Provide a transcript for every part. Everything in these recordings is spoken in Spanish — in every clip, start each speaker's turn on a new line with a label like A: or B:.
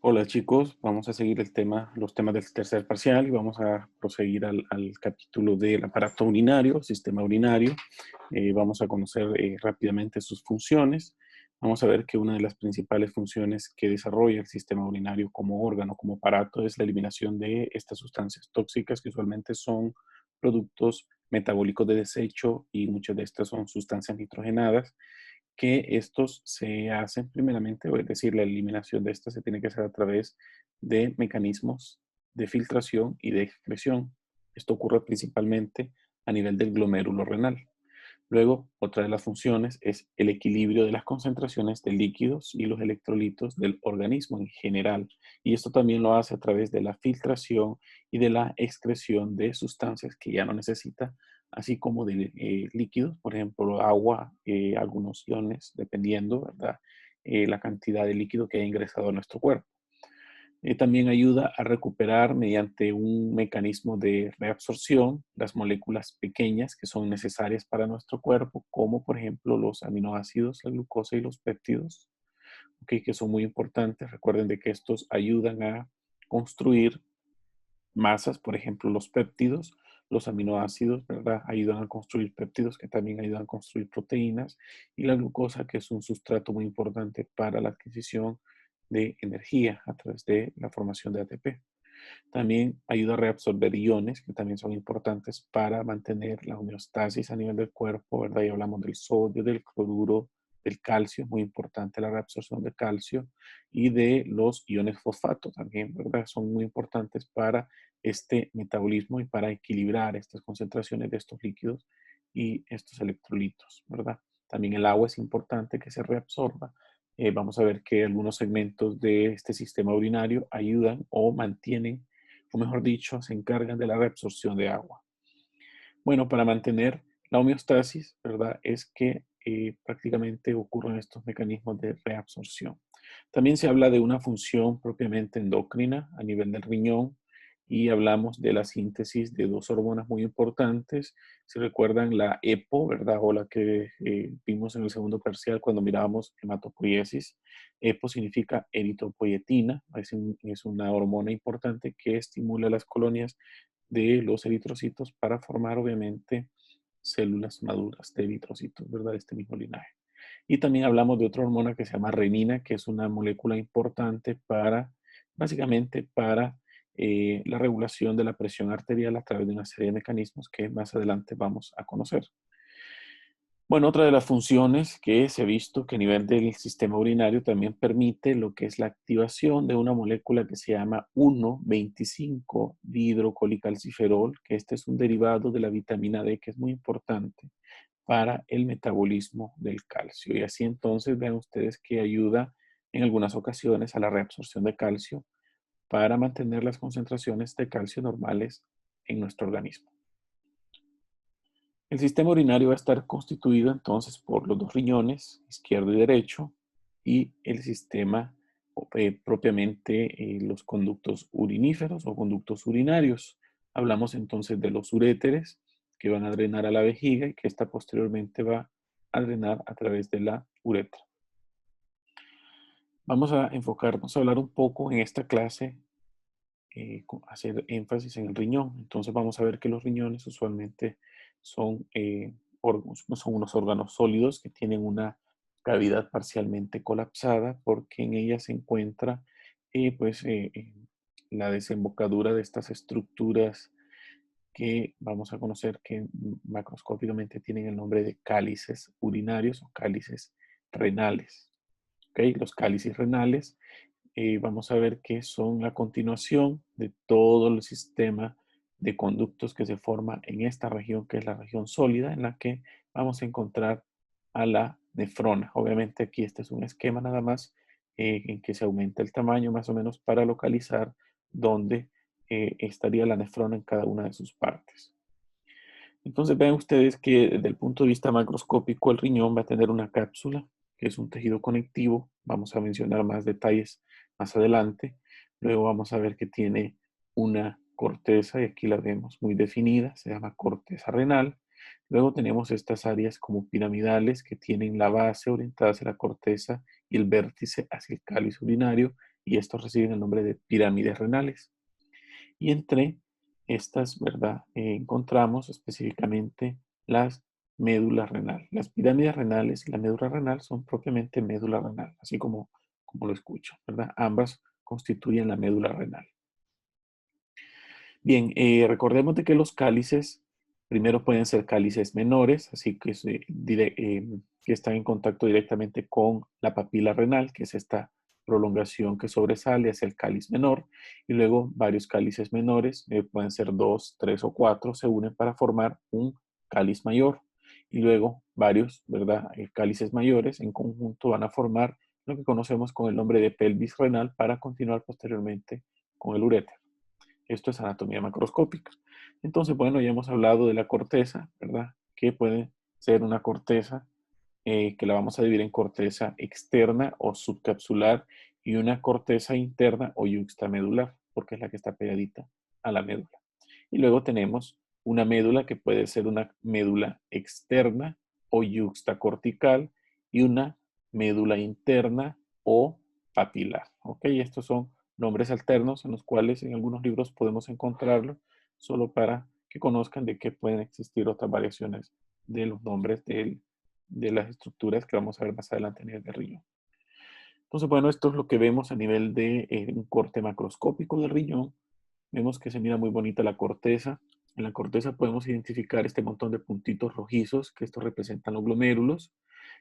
A: Hola chicos, vamos a seguir los temas del tercer parcial y vamos a proseguir al capítulo del aparato urinario, sistema urinario. Vamos a conocer rápidamente sus funciones. Vamos a ver que una de las principales funciones que desarrolla el sistema urinario como órgano, como aparato, es la eliminación de estas sustancias tóxicas que usualmente son productos metabólicos de desecho y muchas de estas son sustancias nitrogenadas que estos se hacen primeramente, es decir, la eliminación de estas se tiene que hacer a través de mecanismos de filtración y de excreción. Esto ocurre principalmente a nivel del glomérulo renal. Luego, otra de las funciones es el equilibrio de las concentraciones de líquidos y los electrolitos del organismo en general. Y esto también lo hace a través de la filtración y de la excreción de sustancias que ya no necesita, así como de líquidos, por ejemplo, agua, algunos iones, dependiendo, ¿verdad? La cantidad de líquido que haya ingresado a nuestro cuerpo. También ayuda a recuperar mediante un mecanismo de reabsorción las moléculas pequeñas que son necesarias para nuestro cuerpo, como por ejemplo los aminoácidos, la glucosa y los péptidos, okay, que son muy importantes. Recuerden de que estos ayudan a construir masas, por ejemplo los péptidos, los aminoácidos, ¿verdad? Ayudan a construir péptidos que también ayudan a construir proteínas y la glucosa, que es un sustrato muy importante para la adquisición de energía a través de la formación de ATP. También ayuda a reabsorber iones, que también son importantes para mantener la homeostasis a nivel del cuerpo, ¿verdad? Y hablamos del sodio, del cloruro, del calcio, muy importante la reabsorción de calcio, y de los iones fosfato también, ¿verdad? Son muy importantes para este metabolismo y para equilibrar estas concentraciones de estos líquidos y estos electrolitos, ¿verdad? También el agua es importante que se reabsorba. Vamos a ver que algunos segmentos de este sistema urinario ayudan o mantienen, o mejor dicho, se encargan de la reabsorción de agua. Bueno, para mantener la homeostasis, ¿verdad? Es que prácticamente ocurren estos mecanismos de reabsorción. También se habla de una función propiamente endocrina a nivel del riñón y hablamos de la síntesis de dos hormonas muy importantes. Si recuerdan la EPO, ¿verdad? O la que vimos en el segundo parcial cuando mirábamos hematopoiesis. EPO significa eritropoyetina, es una hormona importante que estimula las colonias de los eritrocitos para formar obviamente células maduras de eritrocitos, ¿verdad? De este mismo linaje. Y también hablamos de otra hormona que se llama renina, que es una molécula importante para, básicamente para la regulación de la presión arterial a través de una serie de mecanismos que más adelante vamos a conocer. Bueno, otra de las funciones que se ha visto que a nivel del sistema urinario también permite lo que es la activación de una molécula que se llama 1,25-dihidrocolicalciferol, que este es un derivado de la vitamina D que es muy importante para el metabolismo del calcio. Y así entonces vean ustedes que ayuda en algunas ocasiones a la reabsorción de calcio para mantener las concentraciones de calcio normales en nuestro organismo. El sistema urinario va a estar constituido entonces por los dos riñones, izquierdo y derecho, y el sistema propiamente los conductos uriníferos o conductos urinarios. Hablamos entonces de los uréteres que van a drenar a la vejiga y que esta posteriormente va a drenar a través de la uretra. Vamos a enfocarnos a hablar un poco en esta clase, hacer énfasis en el riñón. Entonces vamos a ver que los riñones usualmente son, son unos órganos sólidos que tienen una cavidad parcialmente colapsada porque en ella se encuentra la desembocadura de estas estructuras que vamos a conocer que macroscópicamente tienen el nombre de cálices urinarios o cálices renales. ¿Okay? Los cálices renales vamos a ver que son la continuación de todo el sistema de conductos que se forma en esta región, que es la región sólida, en la que vamos a encontrar a la nefrona. Obviamente aquí este es un esquema nada más en que se aumenta el tamaño más o menos para localizar dónde estaría la nefrona en cada una de sus partes. Entonces vean ustedes que desde el punto de vista macroscópico el riñón va a tener una cápsula, que es un tejido conectivo. Vamos a mencionar más detalles más adelante. Luego vamos a ver que tiene una corteza, y aquí la vemos muy definida, se llama corteza renal. Luego tenemos estas áreas como piramidales que tienen la base orientada hacia la corteza y el vértice hacia el cáliz urinario, y estos reciben el nombre de pirámides renales. Y entre estas, ¿verdad? Encontramos específicamente las médulas renal. Las pirámides renales y la médula renal son propiamente médula renal, así como lo escucho, ¿verdad? Ambas constituyen la médula renal. Bien, recordemos de que los cálices primero pueden ser cálices menores, así que, que están en contacto directamente con la papila renal, que es esta prolongación que sobresale hacia el cáliz menor, y luego varios cálices menores, pueden ser 2, 3 o 4, se unen para formar un cáliz mayor, y luego varios, ¿verdad? Cálices mayores en conjunto van a formar lo que conocemos con el nombre de pelvis renal para continuar posteriormente con el uréter. Esto es anatomía macroscópica. Entonces, bueno, ya hemos hablado de la corteza, ¿verdad? Que puede ser una corteza que la vamos a dividir en corteza externa o subcapsular y una corteza interna o yuxtamedular, porque es la que está pegadita a la médula. Y luego tenemos una médula que puede ser una médula externa o yuxtacortical y una médula interna o papilar. ¿Ok? Estos son nombres alternos en los cuales en algunos libros podemos encontrarlo solo para que conozcan de que pueden existir otras variaciones de los nombres de las estructuras que vamos a ver más adelante a nivel de riñón. Entonces, bueno, esto es lo que vemos a nivel de un corte macroscópico del riñón. Vemos que se mira muy bonita la corteza. En la corteza podemos identificar este montón de puntitos rojizos, que estos representan los glomérulos.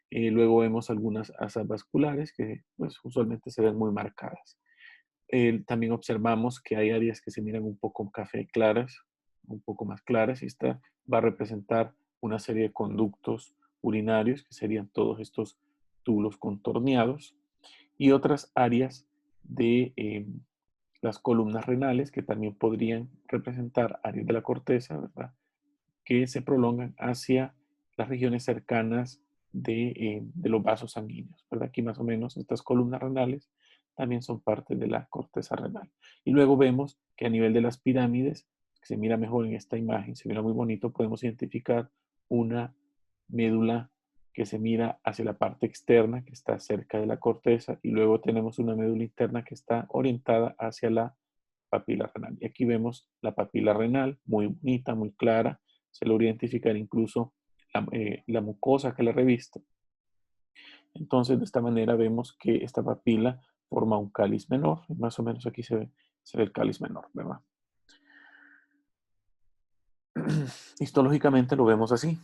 A: Luego vemos algunas asas vasculares que pues, usualmente se ven muy marcadas. También observamos que hay áreas que se miran un poco café claras, un poco más claras, y esta va a representar una serie de conductos urinarios, que serían todos estos túbulos contorneados, y otras áreas de las columnas renales, que también podrían representar áreas de la corteza, ¿verdad? Que se prolongan hacia las regiones cercanas de los vasos sanguíneos, ¿verdad? Aquí más o menos estas columnas renales también son parte de la corteza renal. Y luego vemos que a nivel de las pirámides, que se mira mejor en esta imagen, se mira muy bonito, podemos identificar una médula que se mira hacia la parte externa, que está cerca de la corteza, y luego tenemos una médula interna que está orientada hacia la papila renal. Y aquí vemos la papila renal, muy bonita, muy clara, se logra identificar incluso la mucosa que la reviste. Entonces, de esta manera vemos que esta papila forma un cáliz menor, y más o menos aquí se ve el cáliz menor, ¿verdad? Histológicamente lo vemos así.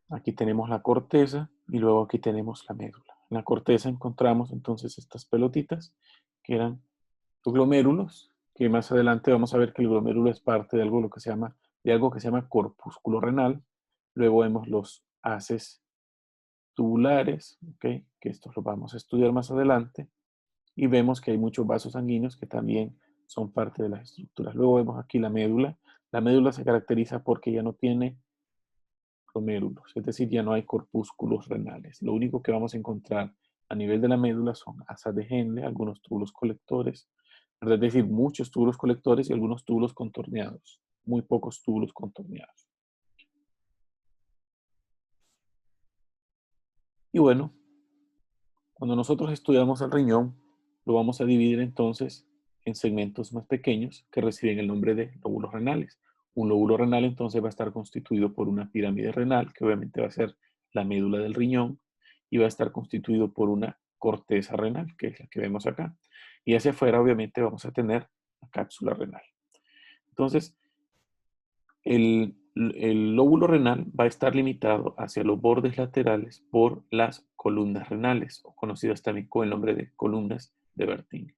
A: Aquí tenemos la corteza y luego aquí tenemos la médula. En la corteza encontramos entonces estas pelotitas que eran los glomérulos, que más adelante vamos a ver que el glomérulo es parte de algo, de algo que se llama corpúsculo renal. Luego vemos los haces tubulares, ¿okay? Que estos los vamos a estudiar más adelante. Y vemos que hay muchos vasos sanguíneos que también son parte de las estructuras. Luego vemos aquí la médula. La médula se caracteriza porque ya no tiene glomérulos, es decir, ya no hay corpúsculos renales. Lo único que vamos a encontrar a nivel de la médula son asas de Henle, algunos túbulos colectores, es decir, muchos túbulos colectores y algunos túbulos contorneados, muy pocos túbulos contorneados. Y bueno, cuando nosotros estudiamos el riñón, lo vamos a dividir entonces en segmentos más pequeños que reciben el nombre de lóbulos renales. Un lóbulo renal entonces va a estar constituido por una pirámide renal, que obviamente va a ser la médula del riñón, y va a estar constituido por una corteza renal, que es la que vemos acá. Y hacia afuera obviamente vamos a tener la cápsula renal. Entonces, el lóbulo renal va a estar limitado hacia los bordes laterales por las columnas renales, o conocidas también con el nombre de columnas de Bertin.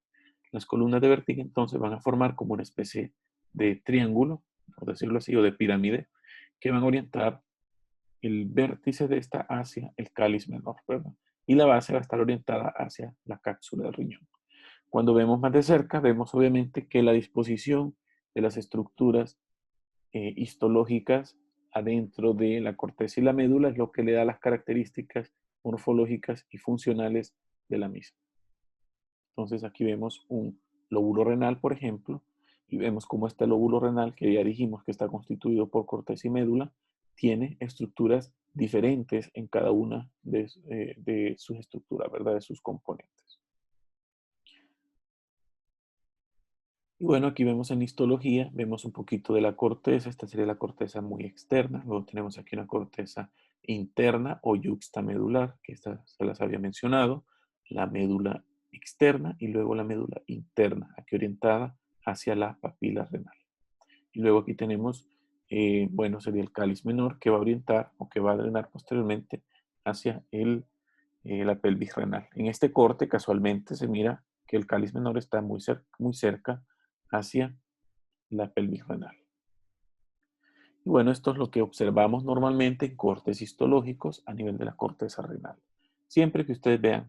A: Las columnas de Bertin entonces van a formar como una especie de triángulo, por decirlo así, o de pirámide, que van a orientar el vértice de esta hacia el cáliz menor, ¿verdad? Y la base va a estar orientada hacia la cápsula del riñón. Cuando vemos más de cerca, vemos obviamente que la disposición de las estructuras histológicas adentro de la corteza y la médula es lo que le da las características morfológicas y funcionales de la misma. Entonces aquí vemos un lóbulo renal, por ejemplo, y vemos cómo este lóbulo renal, que ya dijimos que está constituido por corteza y médula, tiene estructuras diferentes en cada una de sus estructuras, ¿verdad? De sus componentes. Y bueno, aquí vemos en histología, vemos un poquito de la corteza. Esta sería la corteza muy externa. Luego tenemos aquí una corteza interna o yuxtamedular, que esta se las había mencionado. La médula externa y luego la médula interna, aquí orientada hacia la papila renal. Y luego aquí tenemos, bueno, sería el cáliz menor que va a orientar o que va a drenar posteriormente hacia la pelvis renal. En este corte, casualmente, se mira que el cáliz menor está muy cerca hacia la pelvis renal. Y bueno, esto es lo que observamos normalmente en cortes histológicos a nivel de la corteza renal. Siempre que ustedes vean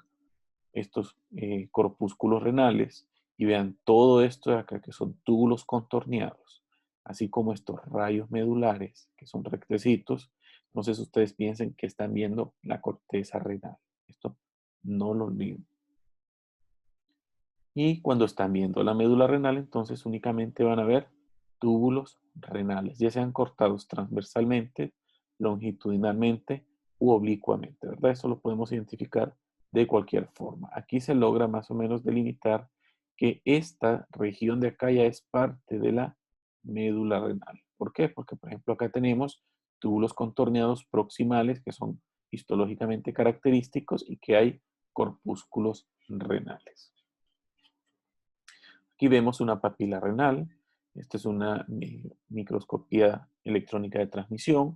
A: estos corpúsculos renales y vean todo esto de acá que son túbulos contorneados, así como estos rayos medulares que son rectecitos, entonces ustedes piensen que están viendo la corteza renal. Esto no lo olviden. Y cuando están viendo la médula renal, entonces únicamente van a ver túbulos renales, ya sean cortados transversalmente, longitudinalmente u oblicuamente, ¿verdad? Eso lo podemos identificar de cualquier forma. Aquí se logra más o menos delimitar que esta región de acá ya es parte de la médula renal. ¿Por qué? Porque, por ejemplo, acá tenemos túbulos contorneados proximales que son histológicamente característicos y que hay corpúsculos renales. Aquí vemos una papila renal. Esta es una microscopía electrónica de transmisión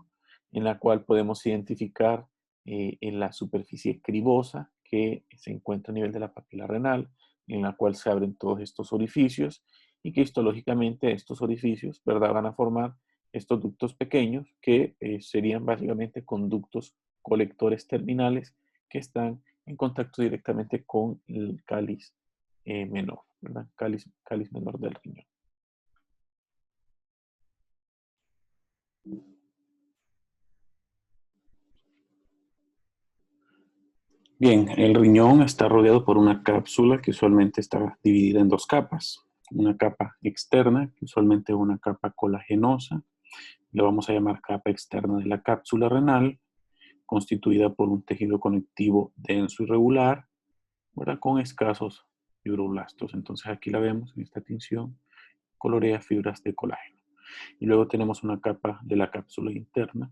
A: en la cual podemos identificar en la superficie cribosa que se encuentra a nivel de la papila renal, en la cual se abren todos estos orificios y que histológicamente estos orificios, ¿verdad?, van a formar estos ductos pequeños que serían básicamente conductos colectores terminales que están en contacto directamente con el cáliz menor, ¿verdad? Cáliz menor del riñón. Bien, el riñón está rodeado por una cápsula que usualmente está dividida en dos capas. Una capa externa, que usualmente es una capa colagenosa, le vamos a llamar capa externa de la cápsula renal, constituida por un tejido conectivo denso y regular, ¿verdad?, con escasos fibroblastos. Entonces aquí la vemos en esta tinción, colorea fibras de colágeno. Y luego tenemos una capa de la cápsula interna,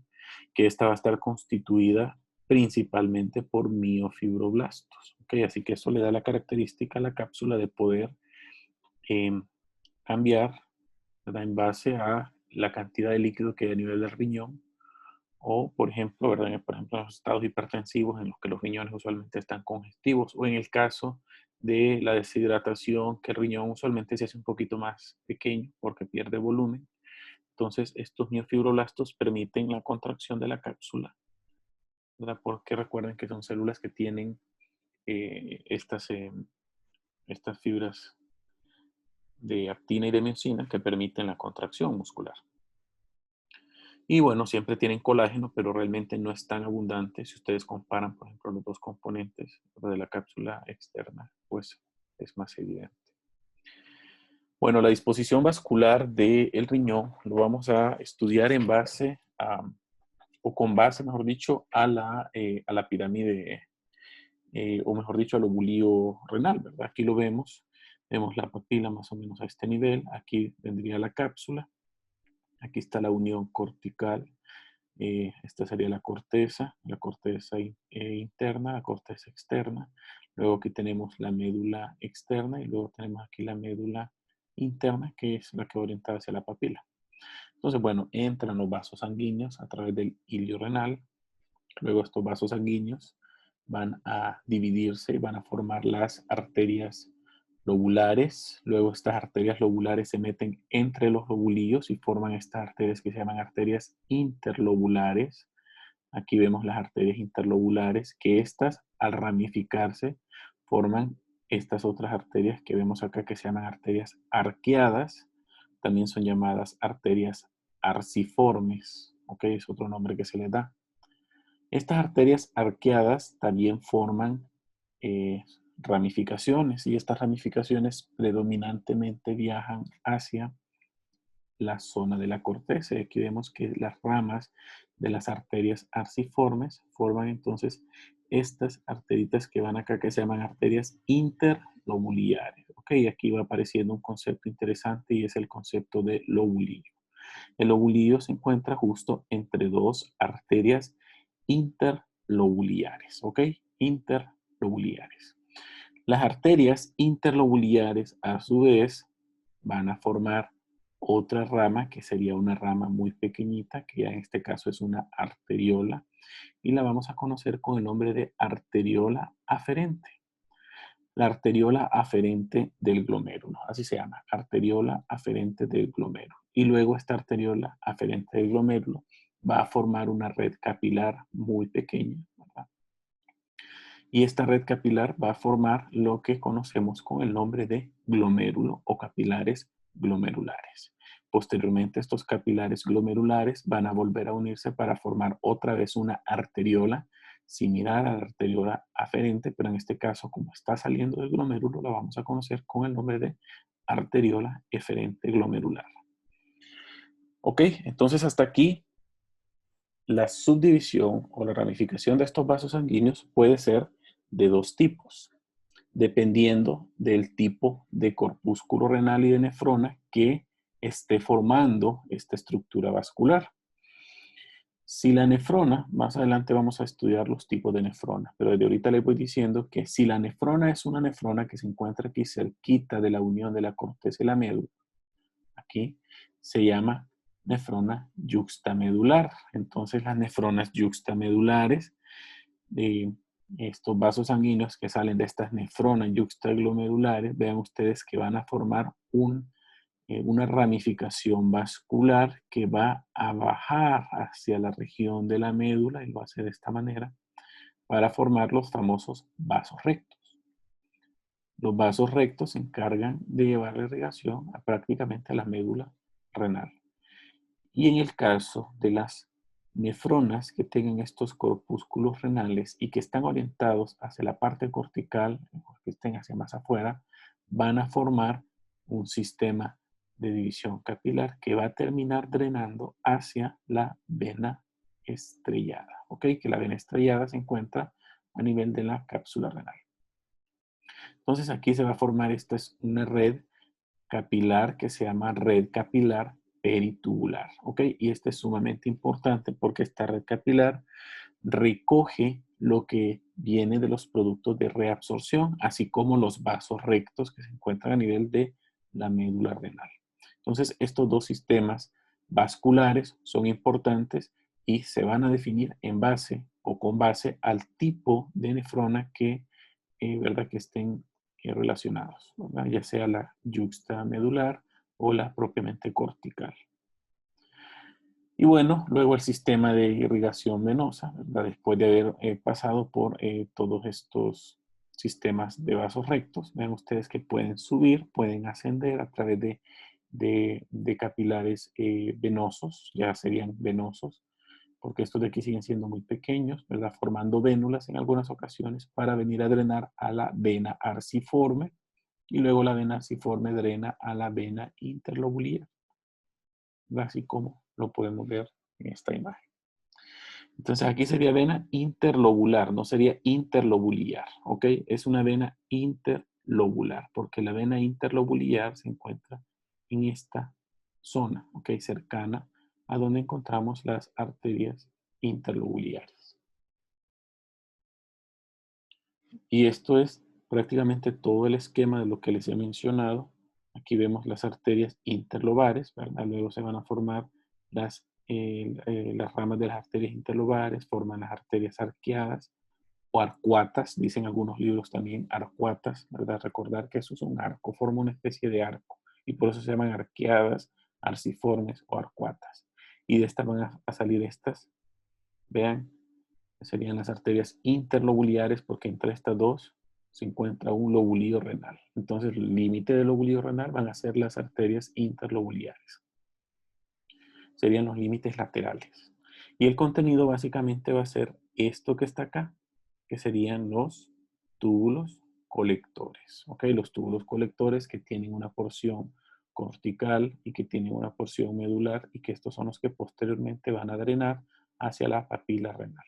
A: que esta va a estar constituida principalmente por miofibroblastos. ¿Okay? Así que eso le da la característica a la cápsula de poder eh, cambiar, ¿verdad?, en base a la cantidad de líquido que hay a nivel del riñón o, por ejemplo, ¿verdad?, por ejemplo, en los estados hipertensivos en los que los riñones usualmente están congestivos o en el caso de la deshidratación, que el riñón usualmente se hace un poquito más pequeño porque pierde volumen. Entonces, estos miofibroblastos permiten la contracción de la cápsula, ¿verdad? Porque recuerden que son células que tienen estas fibras de actina y de miosina que permiten la contracción muscular. Y bueno, siempre tienen colágeno, pero realmente no es tan abundante. Si ustedes comparan, por ejemplo, los dos componentes de la cápsula externa, pues es más evidente. Bueno, la disposición vascular del riñón lo vamos a estudiar en base a, o con base, mejor dicho, a la pirámide, o mejor dicho, al lobulío renal, ¿verdad? Aquí lo vemos la papila más o menos a este nivel, aquí vendría la cápsula, aquí está la unión cortical, esta sería la corteza interna, la corteza externa, luego aquí tenemos la médula externa y luego tenemos aquí la médula interna, que es la que orienta hacia la papila. Entonces, bueno, entran los vasos sanguíneos a través del hilio renal. Luego estos vasos sanguíneos van a dividirse y van a formar las arterias lobulares. Luego estas arterias lobulares se meten entre los lobulillos y forman estas arterias que se llaman arterias interlobulares. Aquí vemos las arterias interlobulares que estas, al ramificarse, forman estas otras arterias que vemos acá que se llaman arterias arqueadas. También son llamadas arterias arciformes. ¿Ok? Es otro nombre que se les da. Estas arterias arqueadas también forman ramificaciones y estas ramificaciones predominantemente viajan hacia la zona de la corteza. Aquí vemos que las ramas de las arterias arciformes forman entonces estas arteritas que van acá que se llaman arterias interlobulares. Ok, aquí va apareciendo un concepto interesante y es el concepto de lobulillo. El lobulillo se encuentra justo entre dos arterias interlobuliares, ¿ok? Interlobuliares. Las arterias interlobuliares, a su vez, van a formar otra rama que sería una rama muy pequeñita, que ya en este caso es una arteriola, y la vamos a conocer con el nombre de arteriola aferente. La arteriola aferente del glomérulo, así se llama, arteriola aferente del glomérulo. Y luego esta arteriola aferente del glomérulo va a formar una red capilar muy pequeña, ¿verdad? Y esta red capilar va a formar lo que conocemos con el nombre de glomérulo o capilares glomerulares. Posteriormente, estos capilares glomerulares van a volver a unirse para formar otra vez una arteriola similar a la arteriola aferente, pero en este caso, como está saliendo del glomérulo, la vamos a conocer con el nombre de arteriola eferente glomerular. Ok, entonces hasta aquí la subdivisión o la ramificación de estos vasos sanguíneos puede ser de dos tipos, dependiendo del tipo de corpúsculo renal y de nefrona que esté formando esta estructura vascular. Si la nefrona, más adelante vamos a estudiar los tipos de nefrona, pero desde ahorita les voy diciendo que si la nefrona es una nefrona que se encuentra aquí cerquita de la unión de la corteza y la médula, aquí se llama nefrona yuxtamedular. Entonces las nefronas yuxtamedulares, de estos vasos sanguíneos que salen de estas nefronas yuxtaglomerulares, vean ustedes que van a formar una ramificación vascular que va a bajar hacia la región de la médula, y lo hace de esta manera, para formar los famosos vasos rectos. Los vasos rectos se encargan de llevar la irrigación a prácticamente a la médula renal. Y en el caso de las nefronas que tengan estos corpúsculos renales y que están orientados hacia la parte cortical, que estén hacia más afuera, van a formar un sistema de división capilar que va a terminar drenando hacia la vena estrellada. ¿Ok? Que la vena estrellada se encuentra a nivel de la cápsula renal. Entonces aquí se va a formar, esta es una red capilar que se llama red capilar peritubular, ¿ok? Y este es sumamente importante porque esta red capilar recoge lo que viene de los productos de reabsorción, así como los vasos rectos que se encuentran a nivel de la médula renal. Entonces, estos dos sistemas vasculares son importantes y se van a definir en base o con base al tipo de nefrona que, ¿verdad? Que estén relacionados, ¿verdad? Ya sea la yuxtamedular o la propiamente cortical. Y bueno, luego el sistema de irrigación venosa, ¿verdad? Después de haber pasado por todos estos sistemas de vasos rectos, ven ustedes que pueden subir, pueden ascender a través de capilares venosos, ya serían venosos, porque estos de aquí siguen siendo muy pequeños, ¿verdad? Formando vénulas en algunas ocasiones para venir a drenar a la vena arciforme, y luego la vena arciforme drena a la vena interlobular, así como lo podemos ver en esta imagen. Entonces aquí sería vena interlobular, no sería interlobuliar, ¿ok? Es una vena interlobular, porque la vena interlobuliar se encuentra en esta zona, ¿ok? Cercana a donde encontramos las arterias interlobuliares. Y esto es prácticamente todo el esquema de lo que les he mencionado. Aquí vemos las arterias interlobares, ¿verdad? Luego se van a formar las ramas de las arterias interlobares, forman las arterias arqueadas o arcuatas, dicen algunos libros también arcuatas, ¿verdad? Recordar que eso es un arco, forma una especie de arco y por eso se llaman arqueadas, arciformes o arcuatas. Y de estas van a salir estas, vean, serían las arterias interlobuliares porque entre estas dos se encuentra un lobulillo renal. Entonces el límite del lobulillo renal van a ser las arterias interlobuliares. Serían los límites laterales. Y el contenido básicamente va a ser esto que está acá, que serían los túbulos colectores. ¿Ok? Los túbulos colectores que tienen una porción cortical y que tienen una porción medular y que estos son los que posteriormente van a drenar hacia la papila renal.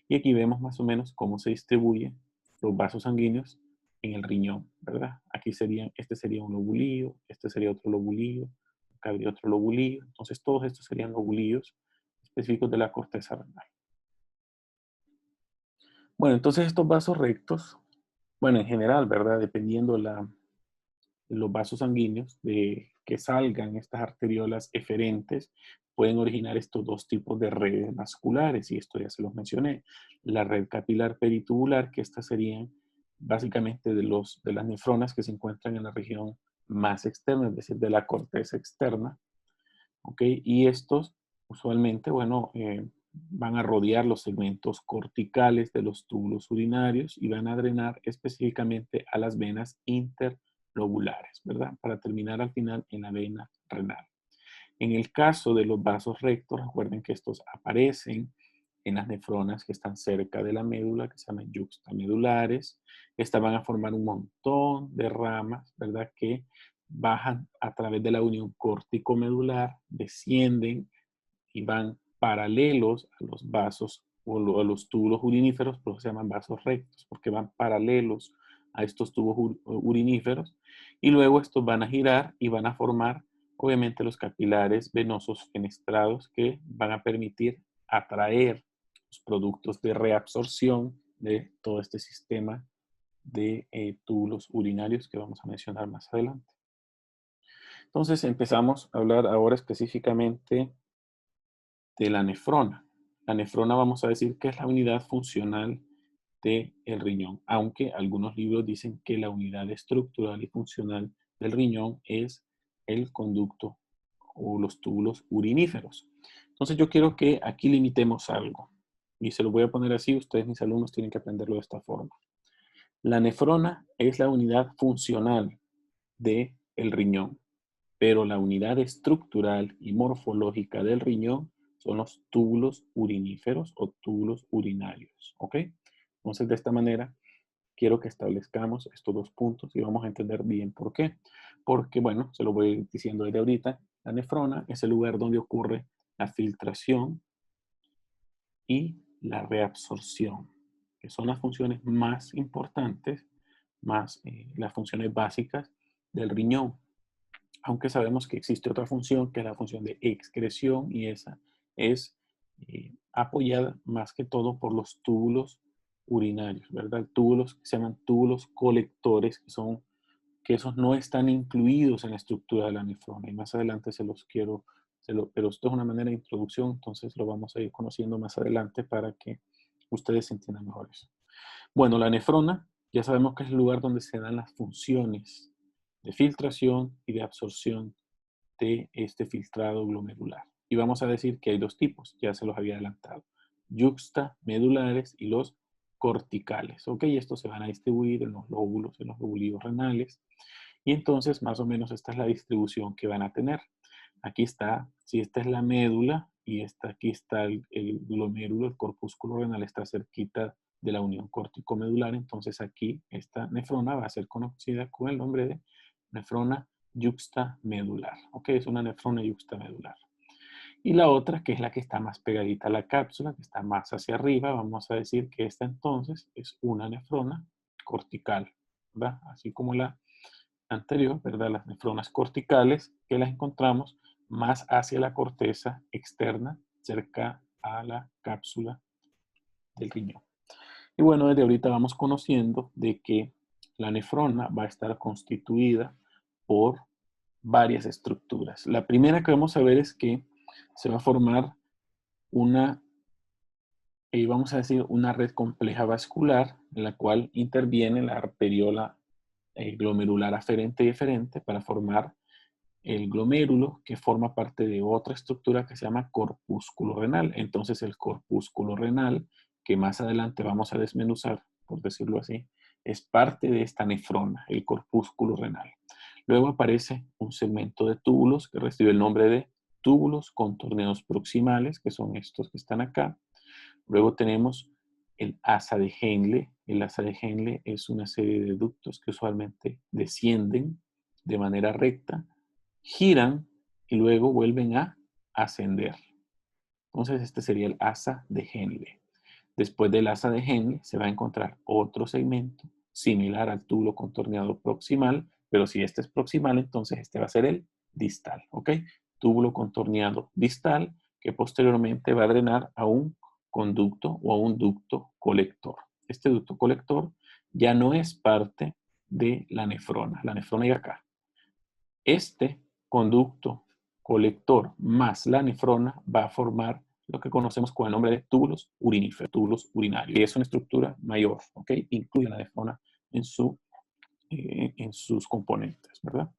A: Y aquí vemos más o menos cómo se distribuyen los vasos sanguíneos en el riñón, ¿verdad? Aquí este sería un lobulillo, este sería otro lobulillo, acá habría otro lobulillo. Entonces todos estos serían lobulillos específicos de la corteza renal. Bueno, entonces estos vasos rectos, bueno, en general, ¿verdad? Dependiendo los vasos sanguíneos de que salgan estas arteriolas eferentes, pueden originar estos dos tipos de redes vasculares, y esto ya se los mencioné. La red capilar peritubular, que estas serían básicamente de las nefronas que se encuentran en la región más externa, es decir, de la corteza externa, ¿ok? Y estos usualmente, bueno, van a rodear los segmentos corticales de los túbulos urinarios y van a drenar específicamente a las venas interlobulares, ¿verdad? Para terminar al final en la vena renal. En el caso de los vasos rectos, recuerden que estos aparecen en las nefronas que están cerca de la médula, que se llaman yuxtamedulares. Estas van a formar un montón de ramas, ¿verdad? Que bajan a través de la unión córtico-medular, descienden y van paralelos a los vasos o a los túbulos uriníferos, por eso se llaman vasos rectos, porque van paralelos a estos tubos uriníferos, y luego estos van a girar y van a formar, obviamente, los capilares venosos fenestrados que van a permitir atraer los productos de reabsorción de todo este sistema de túbulos urinarios que vamos a mencionar más adelante. Entonces empezamos a hablar ahora específicamente de la nefrona. La nefrona vamos a decir que es la unidad funcional del riñón, aunque algunos libros dicen que la unidad estructural y funcional del riñón es el conducto o los túbulos uriníferos. Entonces yo quiero que aquí limitemos algo y se lo voy a poner así, ustedes mis alumnos tienen que aprenderlo de esta forma. La nefrona es la unidad funcional del riñón, pero la unidad estructural y morfológica del riñón son los túbulos uriníferos o túbulos urinarios, ¿ok? Entonces, de esta manera, quiero que establezcamos estos dos puntos y vamos a entender bien por qué. Porque, bueno, se lo voy diciendo desde ahorita, la nefrona es el lugar donde ocurre la filtración y la reabsorción, que son las funciones más importantes, más las funciones básicas del riñón. Aunque sabemos que existe otra función, que es la función de excreción, y esa es apoyada más que todo por los túbulos urinarios, ¿verdad? Túbulos que se llaman túbulos colectores, que esos no están incluidos en la estructura de la nefrona. Y más adelante pero esto es una manera de introducción, entonces lo vamos a ir conociendo más adelante para que ustedes entiendan mejor eso. Bueno, la nefrona ya sabemos que es el lugar donde se dan las funciones de filtración y de absorción de este filtrado glomerular. Y vamos a decir que hay dos tipos, ya se los había adelantado, yuxtamedulares y los corticales. ¿Ok? Estos se van a distribuir en los lóbulos, en los lobulillos renales. Y entonces, más o menos, esta es la distribución que van a tener. Aquí está, si esta es la médula y aquí está el glomérulo, el corpúsculo renal está cerquita de la unión córtico-medular, entonces aquí esta nefrona va a ser conocida con el nombre de nefrona yuxtamedular. Ok, es una nefrona yuxtamedular. Y la otra, que es la que está más pegadita a la cápsula, que está más hacia arriba, vamos a decir que esta entonces es una nefrona cortical, ¿verdad? Así como la anterior, ¿verdad? Las nefronas corticales que las encontramos más hacia la corteza externa, cerca a la cápsula del riñón. Y bueno, desde ahorita vamos conociendo de que la nefrona va a estar constituida por varias estructuras. La primera que vamos a ver es que se va a formar una, vamos a decir, una red compleja vascular en la cual interviene la arteriola glomerular aferente y eferente para formar el glomérulo, que forma parte de otra estructura que se llama corpúsculo renal. Entonces el corpúsculo renal, que más adelante vamos a desmenuzar, por decirlo así, es parte de esta nefrona, el corpúsculo renal. Luego aparece un segmento de túbulos que recibe el nombre de túbulos contorneados proximales, que son estos que están acá. Luego tenemos el asa de Henle. El asa de Henle es una serie de ductos que usualmente descienden de manera recta, giran y luego vuelven a ascender. Entonces este sería el asa de Henle. Después del asa de Henle se va a encontrar otro segmento similar al túbulo contorneado proximal, pero si este es proximal, entonces este va a ser el distal, ¿ok? Túbulo contorneado distal que posteriormente va a drenar a un conducto o a un ducto colector. Este ducto colector ya no es parte de la nefrona. La nefrona llega acá. Este conducto colector más la nefrona va a formar lo que conocemos con el nombre de túbulos uriníferos, túbulos urinarios. Y es una estructura mayor, ¿ok? Incluye la nefrona en sus componentes, ¿verdad?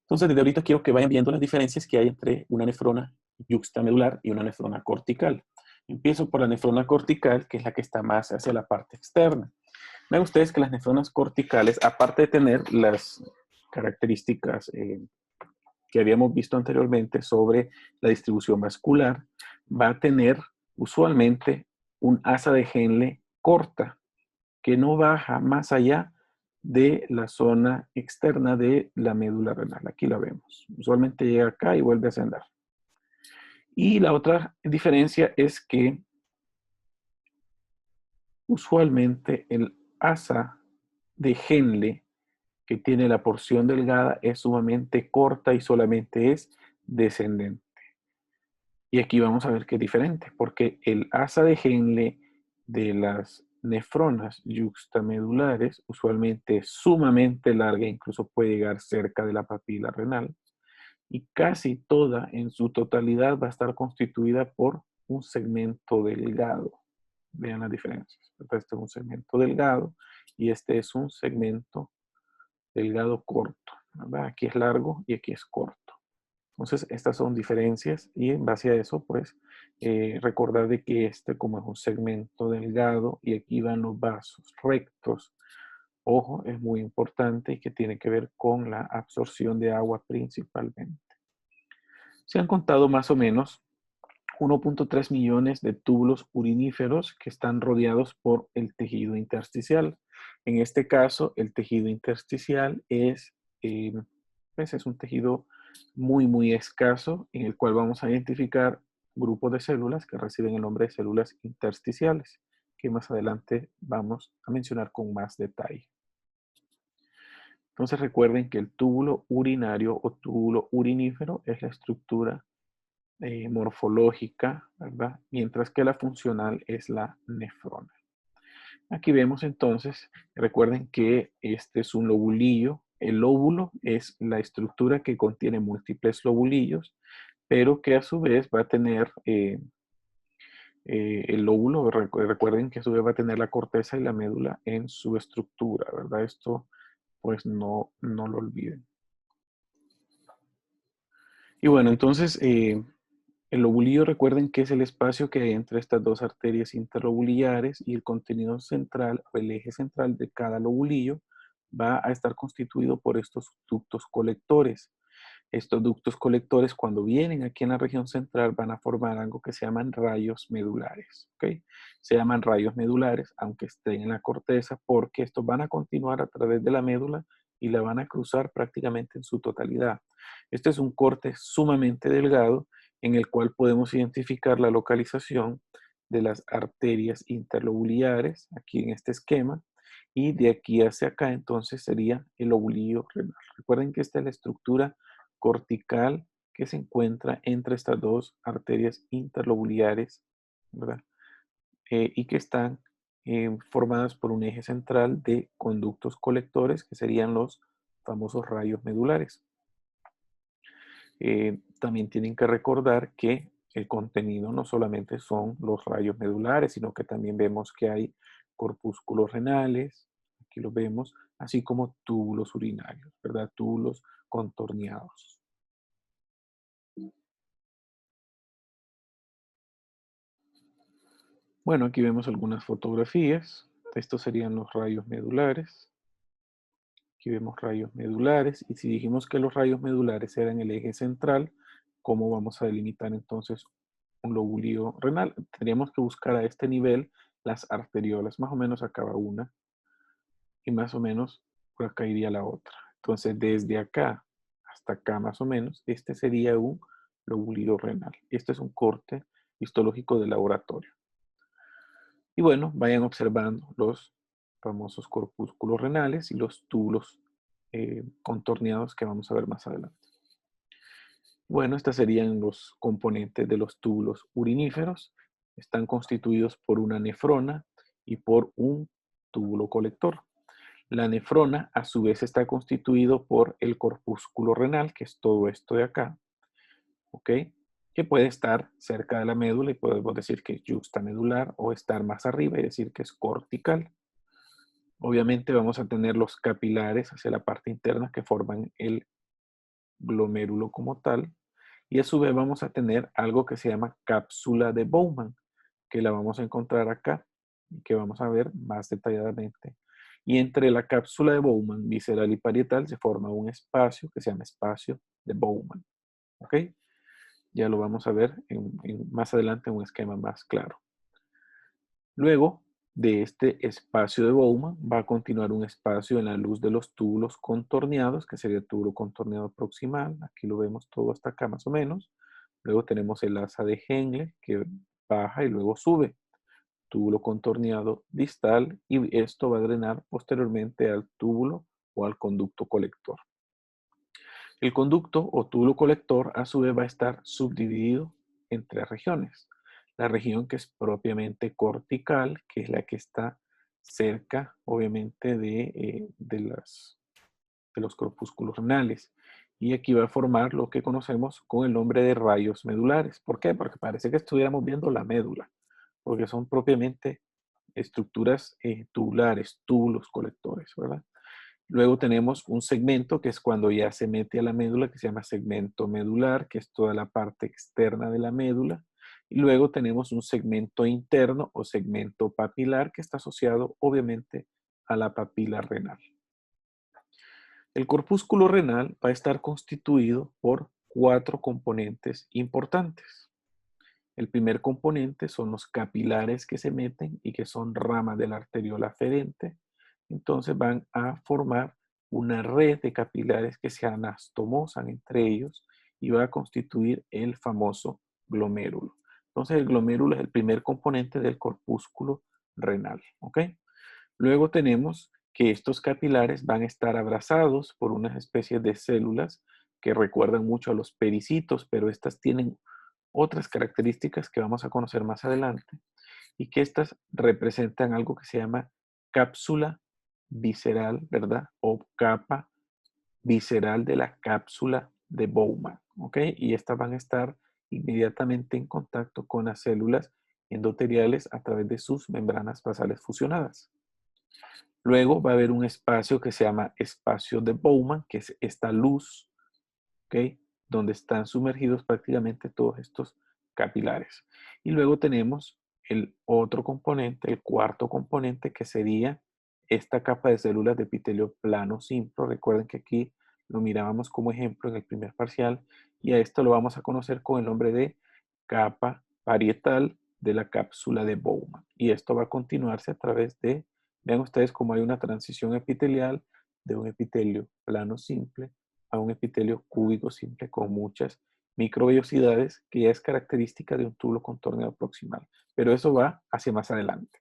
A: Entonces, desde ahorita quiero que vayan viendo las diferencias que hay entre una nefrona yuxtamedular y una nefrona cortical. Empiezo por la nefrona cortical, que es la que está más hacia la parte externa. Vean ustedes que las nefronas corticales, aparte de tener las características que habíamos visto anteriormente sobre la distribución vascular, va a tener usualmente un asa de Henle corta, que no baja más allá de la zona externa de la médula renal. Aquí la vemos. Usualmente llega acá y vuelve a ascender. Y la otra diferencia es que usualmente el asa de Henle que tiene la porción delgada es sumamente corta y solamente es descendente. Y aquí vamos a ver que es diferente, porque el asa de Henle de las nefronas yuxtamedulares usualmente es sumamente larga, incluso puede llegar cerca de la papila renal, y casi toda en su totalidad va a estar constituida por un segmento delgado. Vean las diferencias. Este es un segmento delgado y este es un segmento delgado corto, ¿verdad? Aquí es largo y aquí es corto. Entonces, estas son diferencias y en base a eso, pues, recordar de que este, como es un segmento delgado y aquí van los vasos rectos, ojo, es muy importante y que tiene que ver con la absorción de agua principalmente. Se han contado más o menos 1.3 millones de túbulos uriníferos que están rodeados por el tejido intersticial. En este caso, el tejido intersticial pues es un tejido muy escaso en el cual vamos a identificar grupos de células que reciben el nombre de células intersticiales, que más adelante vamos a mencionar con más detalle. Entonces recuerden que el túbulo urinario o túbulo urinífero es la estructura morfológica, ¿verdad? Mientras que la funcional es la nefrona. Aquí vemos entonces, recuerden que este es un lobulillo. El lóbulo es la estructura que contiene múltiples lobulillos, pero que a su vez va a tener el lóbulo, recuerden que a su vez va a tener la corteza y la médula en su estructura, ¿verdad? Esto pues no lo olviden. Y bueno, entonces el lobulillo, recuerden que es el espacio que hay entre estas dos arterias interlobulillares y el contenido central o el eje central de cada lobulillo va a estar constituido por estos ductos colectores. Estos ductos colectores, cuando vienen aquí en la región central, van a formar algo que se llaman rayos medulares. ¿Okay? Se llaman rayos medulares, aunque estén en la corteza, porque estos van a continuar a través de la médula y la van a cruzar prácticamente en su totalidad. Este es un corte sumamente delgado en el cual podemos identificar la localización de las arterias interlobuliares, aquí en este esquema, y de aquí hacia acá entonces sería el lobulillo renal. Recuerden que esta es la estructura cortical que se encuentra entre estas dos arterias interlobuliares, ¿verdad? Y que están formadas por un eje central de conductos colectores que serían los famosos rayos medulares. También tienen que recordar que el contenido no solamente son los rayos medulares, sino que también vemos que hay corpúsculos renales, aquí los vemos, así como túbulos urinarios, ¿verdad? Túbulos contorneados. Bueno, aquí vemos algunas fotografías. Estos serían los rayos medulares. Aquí vemos rayos medulares. Y si dijimos que los rayos medulares eran el eje central, ¿cómo vamos a delimitar entonces un lobulillo renal? Tendríamos que buscar a este nivel las arteriolas. Más o menos acá va una. Y más o menos por acá iría la otra. Entonces, desde acá hasta acá más o menos, este sería un lobulillo renal. Este es un corte histológico de laboratorio. Y bueno, vayan observando los
B: famosos corpúsculos renales y los túbulos contorneados que vamos a ver más adelante. Bueno, estos serían los componentes de los túbulos uriníferos. Están constituidos por una nefrona y por un túbulo colector. La nefrona, a su vez, está constituido por el corpúsculo renal, que es todo esto de acá, ¿ok? Que puede estar cerca de la médula y podemos decir que es yuxtamedular o estar más arriba y decir que es cortical. Obviamente vamos a tener los capilares hacia la parte interna que forman el glomérulo como tal. Y a su vez vamos a tener algo que se llama cápsula de Bowman, que la vamos a encontrar acá y que vamos a ver más detalladamente. Y entre la cápsula de Bowman, visceral y parietal, se forma un espacio que se llama espacio de Bowman. ¿Ok? Ya lo vamos a ver más adelante en un esquema más claro. Luego de este espacio de Bowman va a continuar un espacio en la luz de los túbulos contorneados, que sería el túbulo contorneado proximal. Aquí lo vemos todo hasta acá más o menos. Luego tenemos el asa de Henle que baja y luego sube. Túbulo contorneado distal y esto va a drenar posteriormente al túbulo o al conducto colector. El conducto o túbulo colector a su vez va a estar subdividido en tres regiones. La región que es propiamente cortical, que es la que está cerca, obviamente, de los corpúsculos renales. Y aquí va a formar lo que conocemos con el nombre de rayos medulares. ¿Por qué? Porque parece que estuviéramos viendo la médula, porque son propiamente estructuras tubulares, túbulos colectores, ¿verdad? Luego tenemos un segmento que es cuando ya se mete a la médula, que se llama segmento medular, que es toda la parte externa de la médula. Y luego tenemos un segmento interno o segmento papilar que está asociado obviamente a la papila renal. El corpúsculo renal va a estar constituido por 4 componentes importantes. El primer componente son los capilares que se meten y que son ramas de la arteriola aferente. Entonces van a formar una red de capilares que se anastomosan entre ellos y va a constituir el famoso glomérulo. Entonces el glomérulo es el primer componente del corpúsculo renal. ¿Ok? Luego tenemos que estos capilares van a estar abrazados por unas especies de células que recuerdan mucho a los pericitos, pero estas tienen otras características que vamos a conocer más adelante y que estas representan algo que se llama cápsula visceral, ¿verdad? O capa visceral de la cápsula de Bowman, ¿ok? Y estas van a estar inmediatamente en contacto con las células endoteliales a través de sus membranas basales fusionadas. Luego va a haber un espacio que se llama espacio de Bowman, que es esta luz, ¿ok? Donde están sumergidos prácticamente todos estos capilares. Y luego tenemos el otro componente, el cuarto componente, que sería esta capa de células de epitelio plano simple. Recuerden que aquí lo mirábamos como ejemplo en el primer parcial y a esto lo vamos a conocer con el nombre de capa parietal de la cápsula de Bowman. Y esto va a continuarse a través de, vean ustedes cómo hay una transición epitelial de un epitelio plano simple a un epitelio cúbico simple con muchas microvellosidades que ya es característica de un túbulo contorneado proximal. Pero eso va hacia más adelante.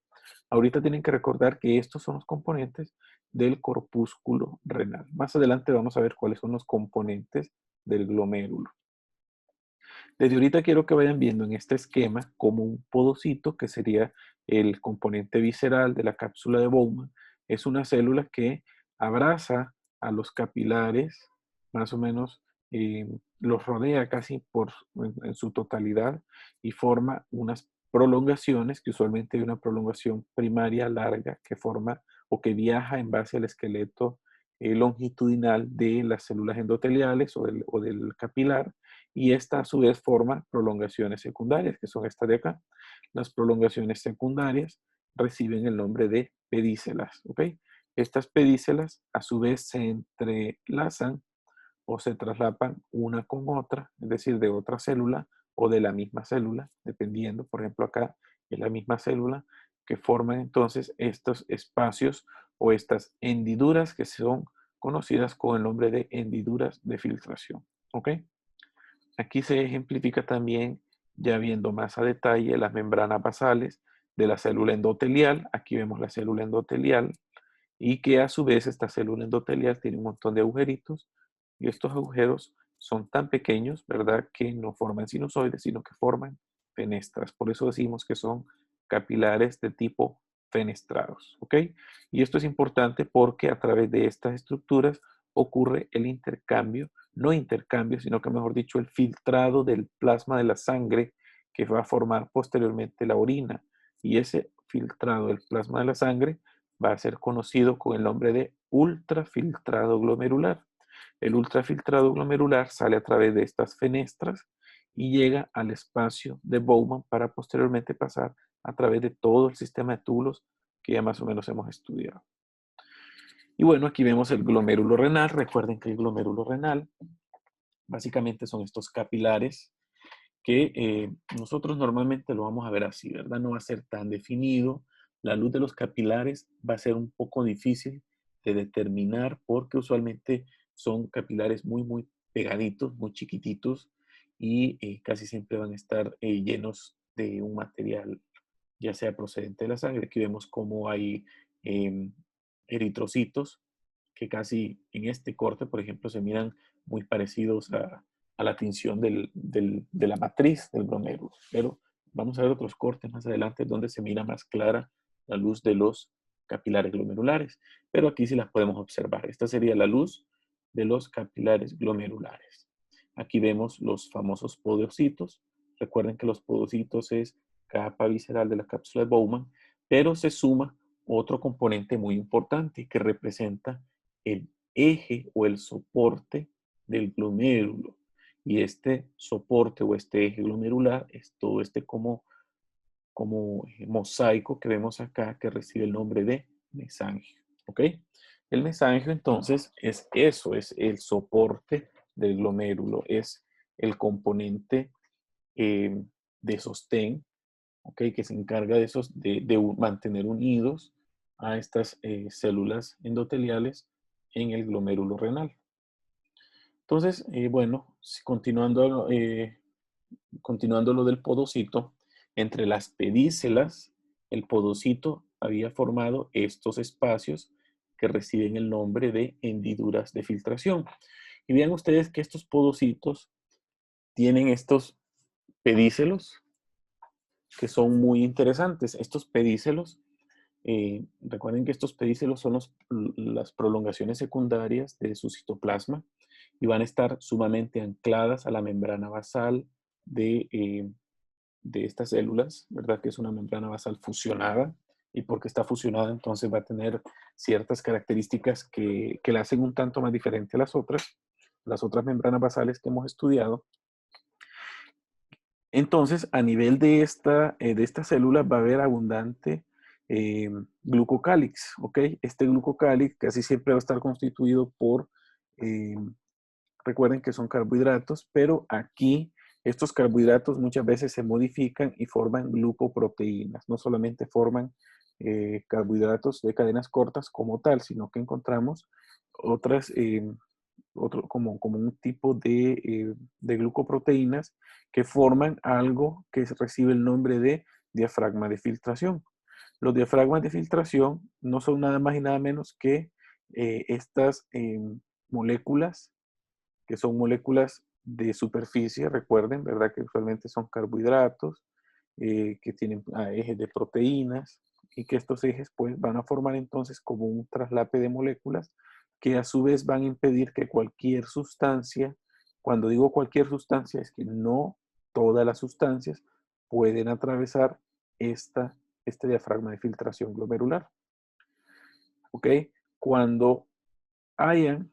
B: Ahorita tienen que recordar que estos son los componentes del corpúsculo renal. Más adelante vamos a ver cuáles son los componentes del glomérulo. Desde ahorita quiero que vayan viendo en este esquema como un podocito, que sería el componente visceral de la cápsula de Bowman, es una célula que abraza a los capilares, más o menos los rodea casi en su totalidad y forma unas prolongaciones, que usualmente hay una prolongación primaria larga que forma o que viaja en base al esqueleto longitudinal de las células endoteliales o del capilar, y esta a su vez forma prolongaciones secundarias, que son estas de acá. Las prolongaciones secundarias reciben el nombre de pedícelas, ¿ok? Estas pedícelas a su vez se entrelazan o se traslapan una con otra, es decir, de otra célula o de la misma célula, dependiendo, por ejemplo acá es la misma célula, que forman entonces estos espacios o estas hendiduras que son conocidas con el nombre de hendiduras de filtración, ¿ok? Aquí se ejemplifica también, ya viendo más a detalle, las membranas basales de la célula endotelial. Aquí vemos la célula endotelial, y que a su vez esta célula endotelial tiene un montón de agujeritos y estos agujeros son tan pequeños, ¿verdad?, que no forman sinusoides, sino que forman fenestras. Por eso decimos que son capilares de tipo fenestrados, ¿ok? Y esto es importante porque a través de estas estructuras ocurre el intercambio, no intercambio, sino que mejor dicho, el filtrado del plasma de la sangre que va a formar posteriormente la orina. Y ese filtrado del plasma de la sangre va a ser conocido con el nombre de ultrafiltrado glomerular. El ultrafiltrado glomerular sale a través de estas fenestras y llega al espacio de Bowman para posteriormente pasar a través de todo el sistema de túbulos que ya más o menos hemos estudiado. Y bueno, aquí vemos el glomérulo renal. Recuerden que el glomérulo renal básicamente son estos capilares que nosotros normalmente lo vamos a ver así, ¿verdad? No va a ser tan definido. La luz de los capilares va a ser un poco difícil de determinar porque usualmente son capilares muy pegaditos, muy chiquititos y casi siempre van a estar llenos de un material, ya sea procedente de la sangre. Aquí vemos cómo hay em, eritrocitos que casi en este corte, por ejemplo, se miran muy parecidos a la tinción de la matriz del glomérulo. Pero vamos a ver otros cortes más adelante donde se mira más clara la luz de los capilares glomerulares. Pero aquí sí las podemos observar. Esta sería la luz de los capilares glomerulares. Aquí vemos los famosos podocitos. Recuerden que los podocitos es capa visceral de la cápsula de Bowman, pero se suma otro componente muy importante que representa el eje o el soporte del glomérulo. Y este soporte o este eje glomerular es todo este como mosaico que vemos acá que recibe el nombre de mesangio. ¿Ok? El mesangio entonces es eso, es el soporte del glomérulo, es el componente de sostén, ¿ok?, que se encarga de mantener unidos a estas células endoteliales en el glomérulo renal. Entonces, bueno, continuando lo del podocito, entre las pedícelas, el podocito había formado estos espacios que reciben el nombre de hendiduras de filtración. Y vean ustedes que estos podocitos tienen estos pedícelos que son muy interesantes. Estos pedícelos, recuerden que estos pedícelos son las prolongaciones secundarias de su citoplasma y van a estar sumamente ancladas a la membrana basal de estas células, ¿verdad? Que es una membrana basal fusionada, y porque está fusionada entonces va a tener ciertas características que la hacen un tanto más diferente a las otras membranas basales que hemos estudiado. Entonces, a nivel de esta célula va a haber abundante glucocálix, ¿ok? Este glucocálix casi siempre va a estar constituido por, eh, recuerden que son carbohidratos, pero aquí estos carbohidratos muchas veces se modifican y forman glucoproteínas. No solamente forman carbohidratos de cadenas cortas como tal, sino que encontramos otras como un tipo de glucoproteínas que forman algo que recibe el nombre de diafragma de filtración. Los diafragmas de filtración no son nada más y nada menos que estas moléculas, que son moléculas de superficie, recuerden, ¿verdad? Que usualmente son carbohidratos, que tienen ejes de proteínas, y que estos ejes pues van a formar entonces como un traslape de moléculas que a su vez van a impedir que cualquier sustancia, cuando digo cualquier sustancia es que no todas las sustancias pueden atravesar este diafragma de filtración glomerular. ¿Ok? Cuando hayan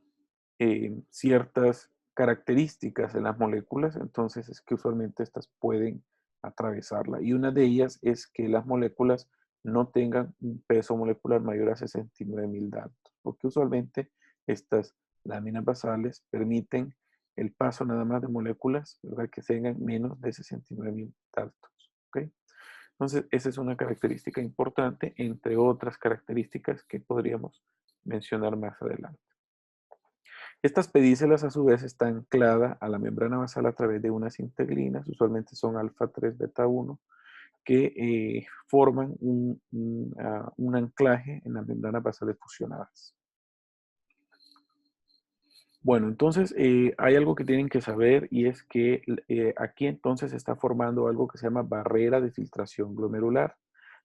B: ciertas características de las moléculas, entonces es que usualmente estas pueden atravesarla. Y una de ellas es que las moléculas no tengan un peso molecular mayor a 69.000 daltons, porque usualmente estas láminas basales permiten el paso nada más de moléculas, ¿verdad?, que tengan menos de 69.000 daltons. ¿Okay? Entonces, esa es una característica importante, entre otras características que podríamos mencionar más adelante. Estas pedícelas a su vez están ancladas a la membrana basal a través de unas integlinas, usualmente son alfa 3 beta 1, que forman un anclaje en las membranas basales fusionadas. Bueno, entonces hay algo que tienen que saber y es que aquí entonces se está formando algo que se llama barrera de filtración glomerular.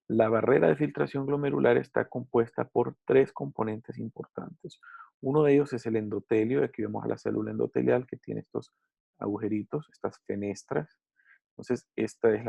B: La barrera de filtración glomerular está compuesta por tres componentes importantes. Uno de ellos es el endotelio. Aquí vemos a la célula endotelial que tiene estos agujeritos, estas fenestras. Entonces, esta es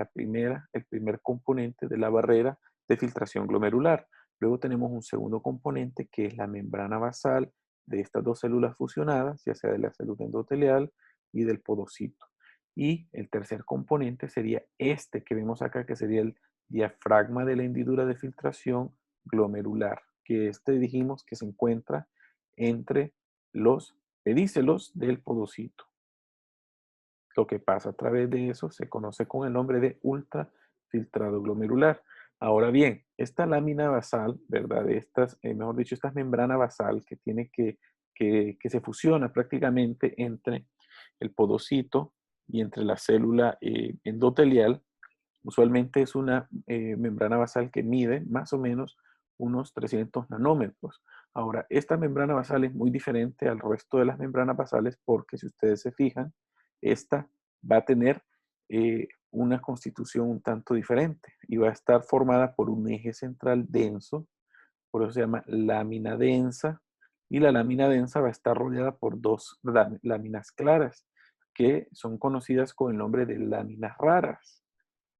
B: el primer componente de la barrera de filtración glomerular. Luego tenemos un segundo componente que es la membrana basal de estas dos células fusionadas, ya sea de la célula endotelial y del podocito. Y el tercer componente sería este que vemos acá, que sería el diafragma de la hendidura de filtración glomerular, que dijimos que se encuentra entre los pedícelos del podocito. Lo que pasa a través de eso se conoce con el nombre de ultrafiltrado glomerular. Ahora bien, esta lámina basal, ¿verdad? Mejor dicho, esta membrana basal que se fusiona prácticamente entre el podocito y entre la célula endotelial, usualmente es una membrana basal que mide más o menos unos 300 nanómetros. Ahora, esta membrana basal es muy diferente al resto de las membranas basales porque si ustedes se fijan, esta va a tener una constitución un tanto diferente y va a estar formada por un eje central denso, por eso se llama lámina densa, y la lámina densa va a estar rodeada por dos láminas claras, que son conocidas con el nombre de láminas raras.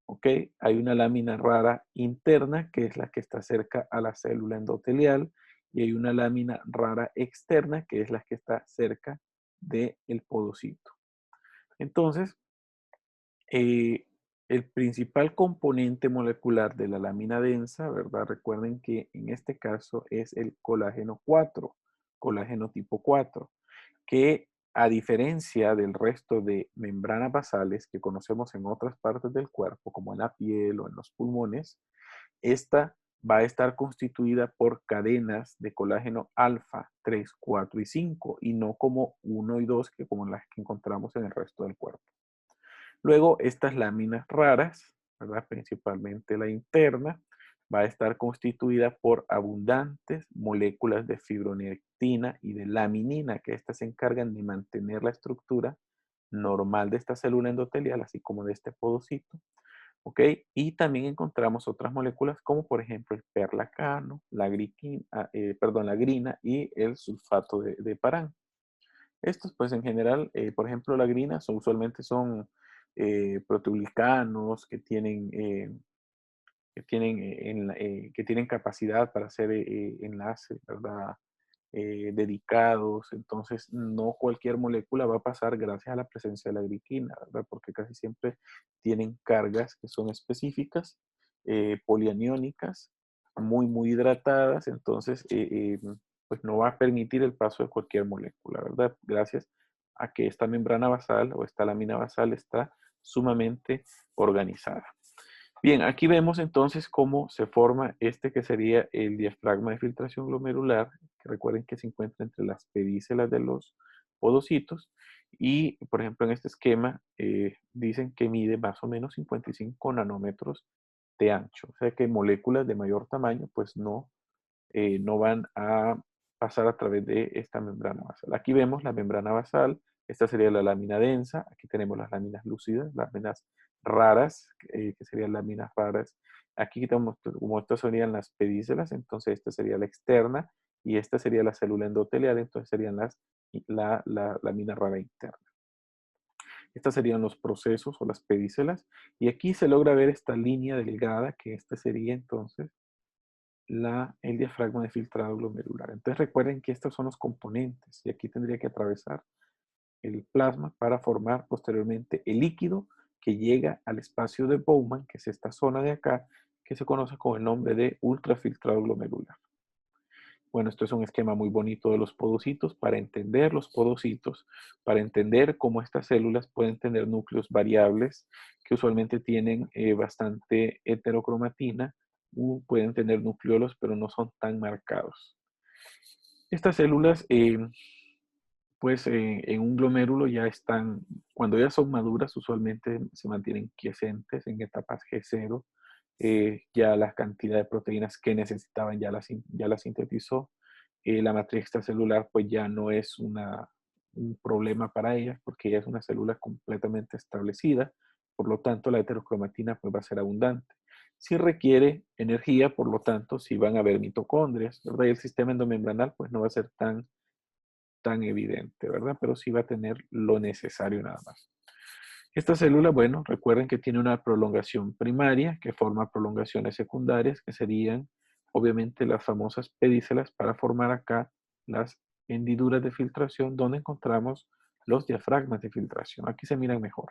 B: ¿Ok? Hay una lámina rara interna, que es la que está cerca a la célula endotelial, y hay una lámina rara externa, que es la que está cerca del podocito. Entonces, el principal componente molecular de la lámina densa, ¿verdad? Recuerden que en este caso es el colágeno 4, colágeno tipo 4, que a diferencia del resto de membranas basales que conocemos en otras partes del cuerpo, como en la piel o en los pulmones, esta va a estar constituida por cadenas de colágeno alfa 3, 4 y 5, y no como 1 y 2, que como las que encontramos en el resto del cuerpo. Luego, estas láminas raras, ¿verdad? Principalmente la interna, va a estar constituida por abundantes moléculas de fibronectina y de laminina, que estas se encargan de mantener la estructura normal de esta célula endotelial, así como de este podocito. ¿Ok? Y también encontramos otras moléculas como por ejemplo el perlacano, la grina y el sulfato de parán. Estos, pues en general, por ejemplo, la grina usualmente son proteoglicanos que tienen capacidad para hacer enlaces, ¿verdad? Dedicados. Entonces, no cualquier molécula va a pasar gracias a la presencia de la gliquina, ¿verdad? Porque casi siempre tienen cargas que son específicas, polianiónicas, muy hidratadas. Entonces, pues no va a permitir el paso de cualquier molécula, ¿verdad? Gracias a que esta membrana basal o esta lámina basal está sumamente organizada. Bien, aquí vemos entonces cómo se forma este que sería el diafragma de filtración glomerular, que recuerden que se encuentra entre las pedícelas de los podocitos y, por ejemplo, en este esquema dicen que mide más o menos 55 nanómetros de ancho, o sea que moléculas de mayor tamaño pues no van a pasar a través de esta membrana basal. Aquí vemos la membrana basal, esta sería la lámina densa, aquí tenemos las láminas lúcidas, láminas raras, que serían láminas raras. Aquí tenemos, como estas serían las pedícelas, entonces esta sería la externa y esta sería la célula endotelial, entonces serían la lámina rara interna. Estas serían los procesos o las pedícelas y aquí se logra ver esta línea delgada que esta sería entonces el diafragma de filtrado glomerular. Entonces recuerden que estos son los componentes y aquí tendría que atravesar el plasma para formar posteriormente el líquido que llega al espacio de Bowman, que es esta zona de acá, que se conoce con el nombre de ultrafiltrado glomerular. Bueno, esto es un esquema muy bonito de los podocitos para entender los podocitos, para entender cómo estas células pueden tener núcleos variables que usualmente tienen bastante heterocromatina, pueden tener nucleolos pero no son tan marcados. Estas células pues en un glomérulo ya están, cuando ya son maduras, usualmente se mantienen quiescentes en etapas G0. Ya la cantidad de proteínas que necesitaban ya la sintetizó. La matriz extracelular pues ya no es un problema para ellas porque ya es una célula completamente establecida, por lo tanto la heterocromatina pues va a ser abundante. Si requiere energía, por lo tanto, si van a haber mitocondrias, ¿verdad? Y el sistema endomembranal pues no va a ser tan evidente, ¿verdad? Pero sí va a tener lo necesario nada más. Esta célula, bueno, recuerden que tiene una prolongación primaria que forma prolongaciones secundarias, que serían obviamente las famosas pedícelas para formar acá las hendiduras de filtración donde encontramos los diafragmas de filtración. Aquí se miran mejor.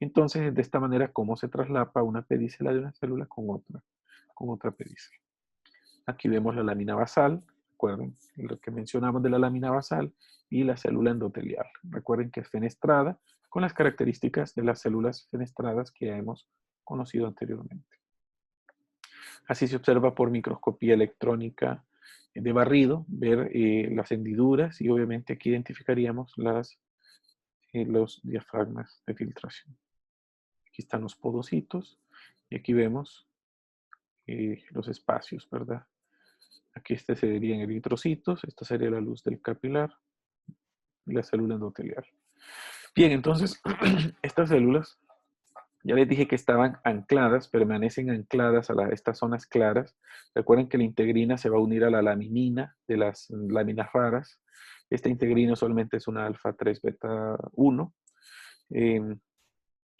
B: Entonces, es de esta manera cómo se traslapa una pedícela de una célula con otra pedícela. Aquí vemos la lámina basal, recuerden lo que mencionamos de la lámina basal y la célula endotelial. Recuerden que es fenestrada con las características de las células fenestradas que ya hemos conocido anteriormente. Así se observa por microscopía electrónica de barrido, ver las hendiduras y obviamente aquí identificaríamos los diafragmas de filtración. Aquí están los podocitos y aquí vemos los espacios, ¿verdad? Aquí este serían eritrocitos, esta sería la luz del capilar y la célula endotelial. Bien, entonces estas células, ya les dije que estaban ancladas, permanecen ancladas a estas zonas claras. Recuerden que la integrina se va a unir a la laminina de las láminas raras. Esta integrina solamente es una alfa 3 beta 1.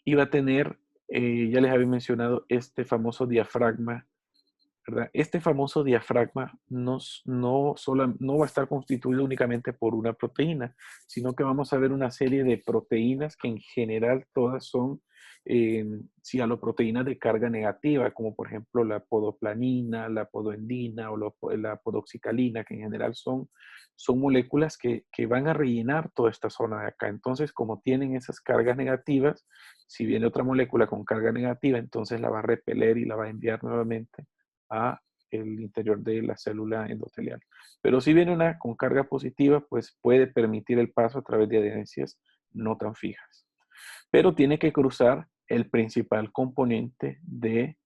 B: Y va a tener, ya les había mencionado, este famoso diafragma, ¿verdad? Este famoso diafragma no va a estar constituido únicamente por una proteína, sino que vamos a ver una serie de proteínas que en general todas son cialoproteínas de carga negativa, como por ejemplo la podoplanina, la podoendina o la podoxicalina, que en general son moléculas que van a rellenar toda esta zona de acá. Entonces, como tienen esas cargas negativas, si viene otra molécula con carga negativa, entonces la va a repeler y la va a enviar nuevamente a el interior de la célula endotelial. Pero si viene una con carga positiva, pues puede permitir el paso a través de adherencias no tan fijas. Pero tiene que cruzar el principal componente de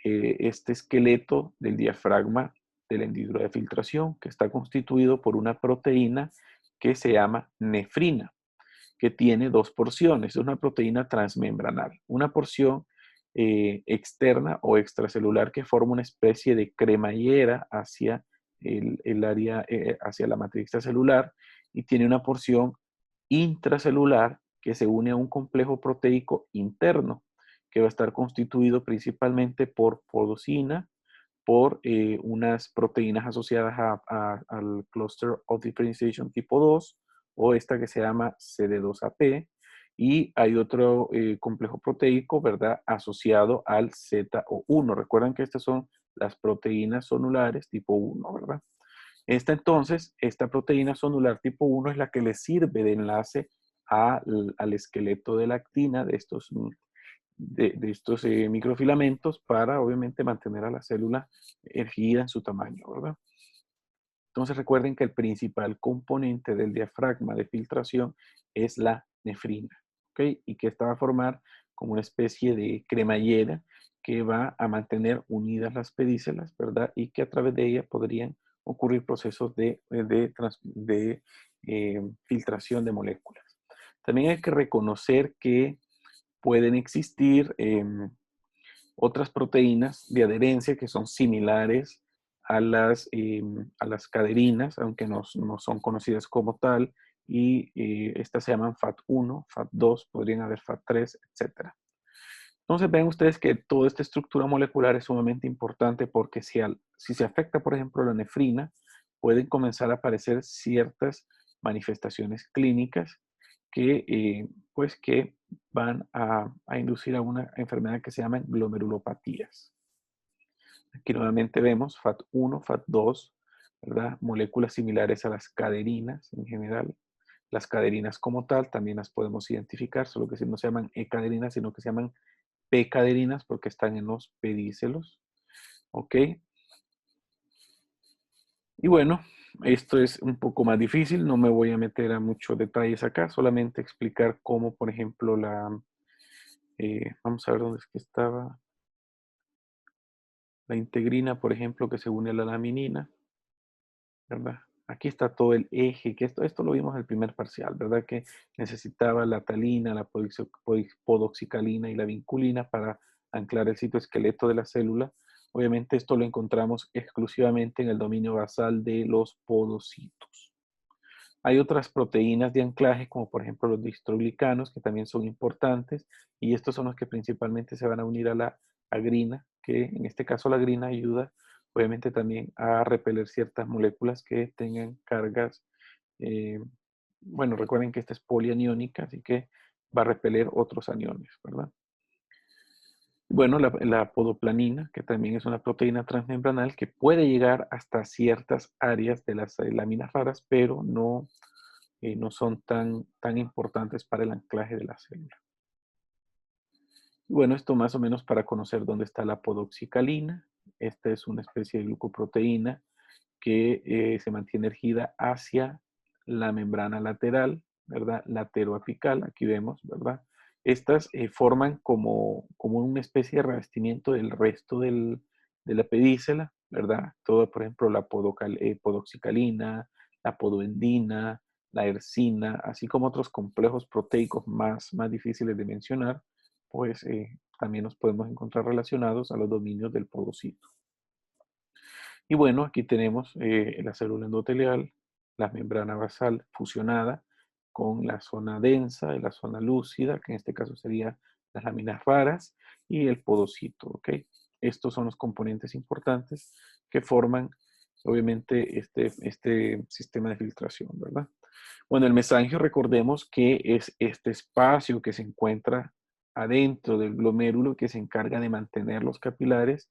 B: este esqueleto del diafragma de la hendidura de filtración, que está constituido por una proteína que se llama nefrina, que tiene dos porciones. Es una proteína transmembranal. Una porción externa o extracelular que forma una especie de cremallera hacia el área, hacia la matriz extracelular, y tiene una porción intracelular que se une a un complejo proteico interno que va a estar constituido principalmente por podosina, por unas proteínas asociadas al cluster of differentiation tipo 2 o esta que se llama CD2AP, y hay otro complejo proteico, ¿verdad?, asociado al ZO1. Recuerden que estas son las proteínas sonulares tipo 1, ¿verdad? Esta proteína sonular tipo 1 es la que le sirve de enlace al esqueleto de la actina de estos microfilamentos para obviamente mantener a la célula erguida en su tamaño, ¿verdad? Entonces recuerden que el principal componente del diafragma de filtración es la nefrina, ¿ok? Y que esta va a formar como una especie de cremallera que va a mantener unidas las pedícelas, ¿verdad? Y que a través de ella podrían ocurrir procesos de filtración de moléculas. También hay que reconocer que pueden existir otras proteínas de adherencia que son similares a las caderinas, aunque no son conocidas como tal, y estas se llaman FAT1, FAT2, podrían haber FAT3, etc. Entonces ven ustedes que toda esta estructura molecular es sumamente importante porque si se afecta, por ejemplo, la nefrina, pueden comenzar a aparecer ciertas manifestaciones clínicas que van a inducir a una enfermedad que se llama glomerulopatías. Aquí nuevamente vemos FAT1, FAT2, ¿verdad? Moléculas similares a las caderinas en general. Las caderinas como tal también las podemos identificar, solo que no se llaman E-caderinas, sino que se llaman P-caderinas porque están en los pedícelos. ¿Ok? Y bueno, esto es un poco más difícil, no me voy a meter a muchos detalles acá, solamente explicar cómo, por ejemplo, vamos a ver dónde es que estaba, la integrina, por ejemplo, que se une a la laminina, ¿verdad? Aquí está todo el eje, que esto lo vimos en el primer parcial, ¿verdad? Que necesitaba la talina, la podoxicalina y la vinculina para anclar el citoesqueleto de la célula. Obviamente esto lo encontramos exclusivamente en el dominio basal de los podocitos. Hay otras proteínas de anclaje, como por ejemplo los distroglicanos, que también son importantes, y estos son los que principalmente se van a unir a la agrina, que en este caso la agrina ayuda obviamente también a repeler ciertas moléculas que tengan cargas. eh, bueno, recuerden que esta es polianiónica, así que va a repeler otros aniones, ¿verdad? Bueno, la podoplanina, que también es una proteína transmembranal que puede llegar hasta ciertas áreas de las láminas raras, pero no son tan importantes para el anclaje de la célula. Bueno, esto más o menos para conocer dónde está la podoxicalina. Esta es una especie de glucoproteína que se mantiene erigida hacia la membrana lateral, ¿verdad? Lateroapical, aquí vemos, ¿verdad? Estas forman como una especie de revestimiento del resto de la pedicela, ¿verdad? Todo, por ejemplo, la podoxicalina, la podoendina, la ersina, así como otros complejos proteicos más difíciles de mencionar, pues también nos podemos encontrar relacionados a los dominios del podocito. Y bueno, aquí tenemos la célula endotelial, la membrana basal fusionada con la zona densa y la zona lúcida, que en este caso serían las láminas raras, y el podocito, ¿ok? Estos son los componentes importantes que forman, obviamente, este sistema de filtración, ¿verdad? Bueno, el mesangio, recordemos que es este espacio que se encuentra adentro del glomérulo que se encarga de mantener los capilares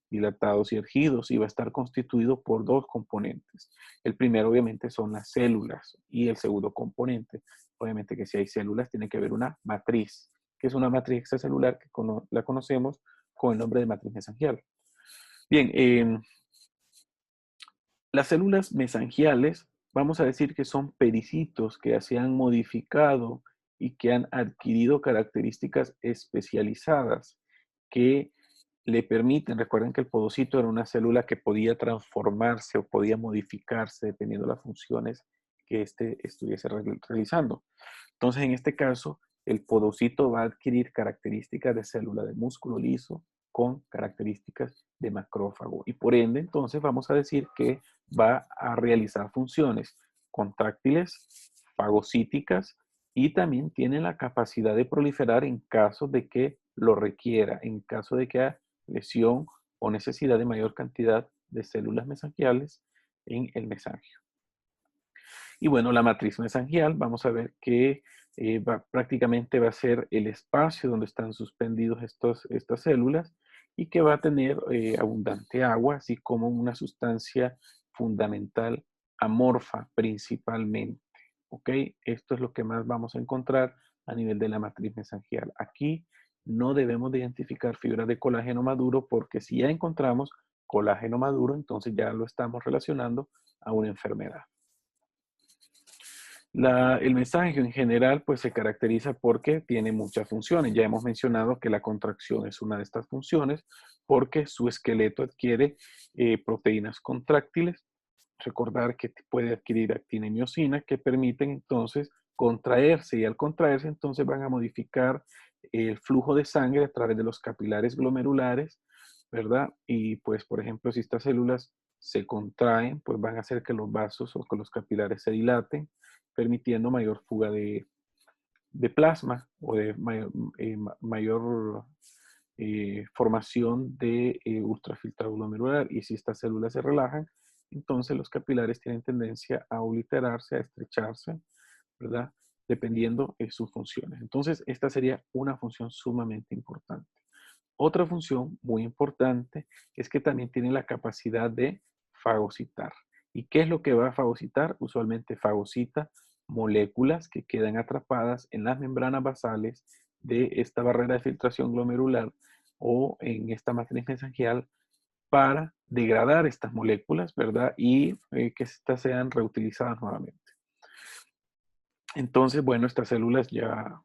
B: dilatados y ergidos y va a estar constituido por dos componentes. El primero obviamente son las células y el segundo componente, obviamente que si hay células tiene que haber una matriz, que es una matriz extracelular que la conocemos con el nombre de matriz mesangial. Bien, las células mesangiales, vamos a decir que son pericitos que se han modificado y que han adquirido características especializadas que le permiten, recuerden que el podocito era una célula que podía transformarse o podía modificarse dependiendo de las funciones que éste estuviese realizando. Entonces, en este caso, el podocito va a adquirir características de célula de músculo liso con características de macrófago. Y por ende, entonces, vamos a decir que va a realizar funciones contráctiles, fagocíticas y también tiene la capacidad de proliferar en caso de que lo requiera, en caso de que haya lesión o necesidad de mayor cantidad de células mesangiales en el mesangio. Y bueno, la matriz mesangial, vamos a ver que prácticamente va a ser el espacio donde están suspendidos estas células y que va a tener abundante agua, así como una sustancia fundamental amorfa principalmente. ¿Ok? Esto es lo que más vamos a encontrar a nivel de la matriz mesangial. Aquí no debemos de identificar fibras de colágeno maduro porque si ya encontramos colágeno maduro, entonces ya lo estamos relacionando a una enfermedad. El mesangio en general pues se caracteriza porque tiene muchas funciones. Ya hemos mencionado que la contracción es una de estas funciones porque su esqueleto adquiere proteínas contráctiles. Recordar que puede adquirir actina y miosina que permiten entonces contraerse y al contraerse entonces van a modificar el flujo de sangre a través de los capilares glomerulares, ¿verdad? Y pues por ejemplo si estas células se contraen pues van a hacer que los vasos o que los capilares se dilaten permitiendo mayor fuga de plasma o de mayor formación de ultrafiltrado glomerular. Y si estas células se relajan, entonces los capilares tienen tendencia a obliterarse, a estrecharse, ¿verdad? Dependiendo de sus funciones. Entonces, esta sería una función sumamente importante. Otra función muy importante es que también tiene la capacidad de fagocitar. ¿Y qué es lo que va a fagocitar? Usualmente fagocita moléculas que quedan atrapadas en las membranas basales de esta barrera de filtración glomerular o en esta matriz mesangial para degradar estas moléculas, ¿verdad? Y que estas sean reutilizadas nuevamente. Entonces, bueno, estas células ya,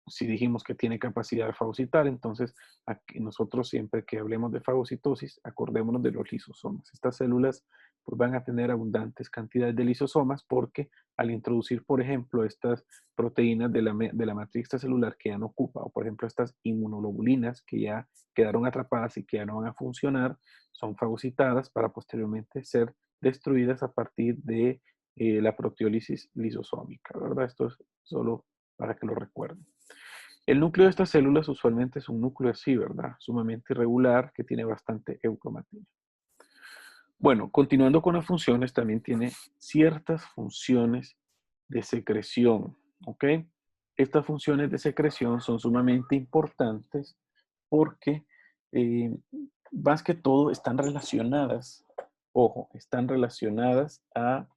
B: si dijimos que tiene capacidad de fagocitar, entonces aquí nosotros siempre que hablemos de fagocitosis, acordémonos de los lisosomas. Estas células pues, van a tener abundantes cantidades de lisosomas porque al introducir, por ejemplo, estas proteínas de la matriz celular que ya no ocupa, o por ejemplo estas inmunoglobulinas que ya quedaron atrapadas y que ya no van a funcionar, son fagocitadas para posteriormente ser destruidas a partir de la proteólisis lisosómica, ¿verdad? Esto es solo para que lo recuerden. El núcleo de estas células usualmente es un núcleo así, ¿verdad? Sumamente irregular, que tiene bastante eucromatina. Bueno, continuando con las funciones, también tiene ciertas funciones de secreción, ¿ok? Estas funciones de secreción son sumamente importantes porque más que todo están relacionadas, ojo, están relacionadas a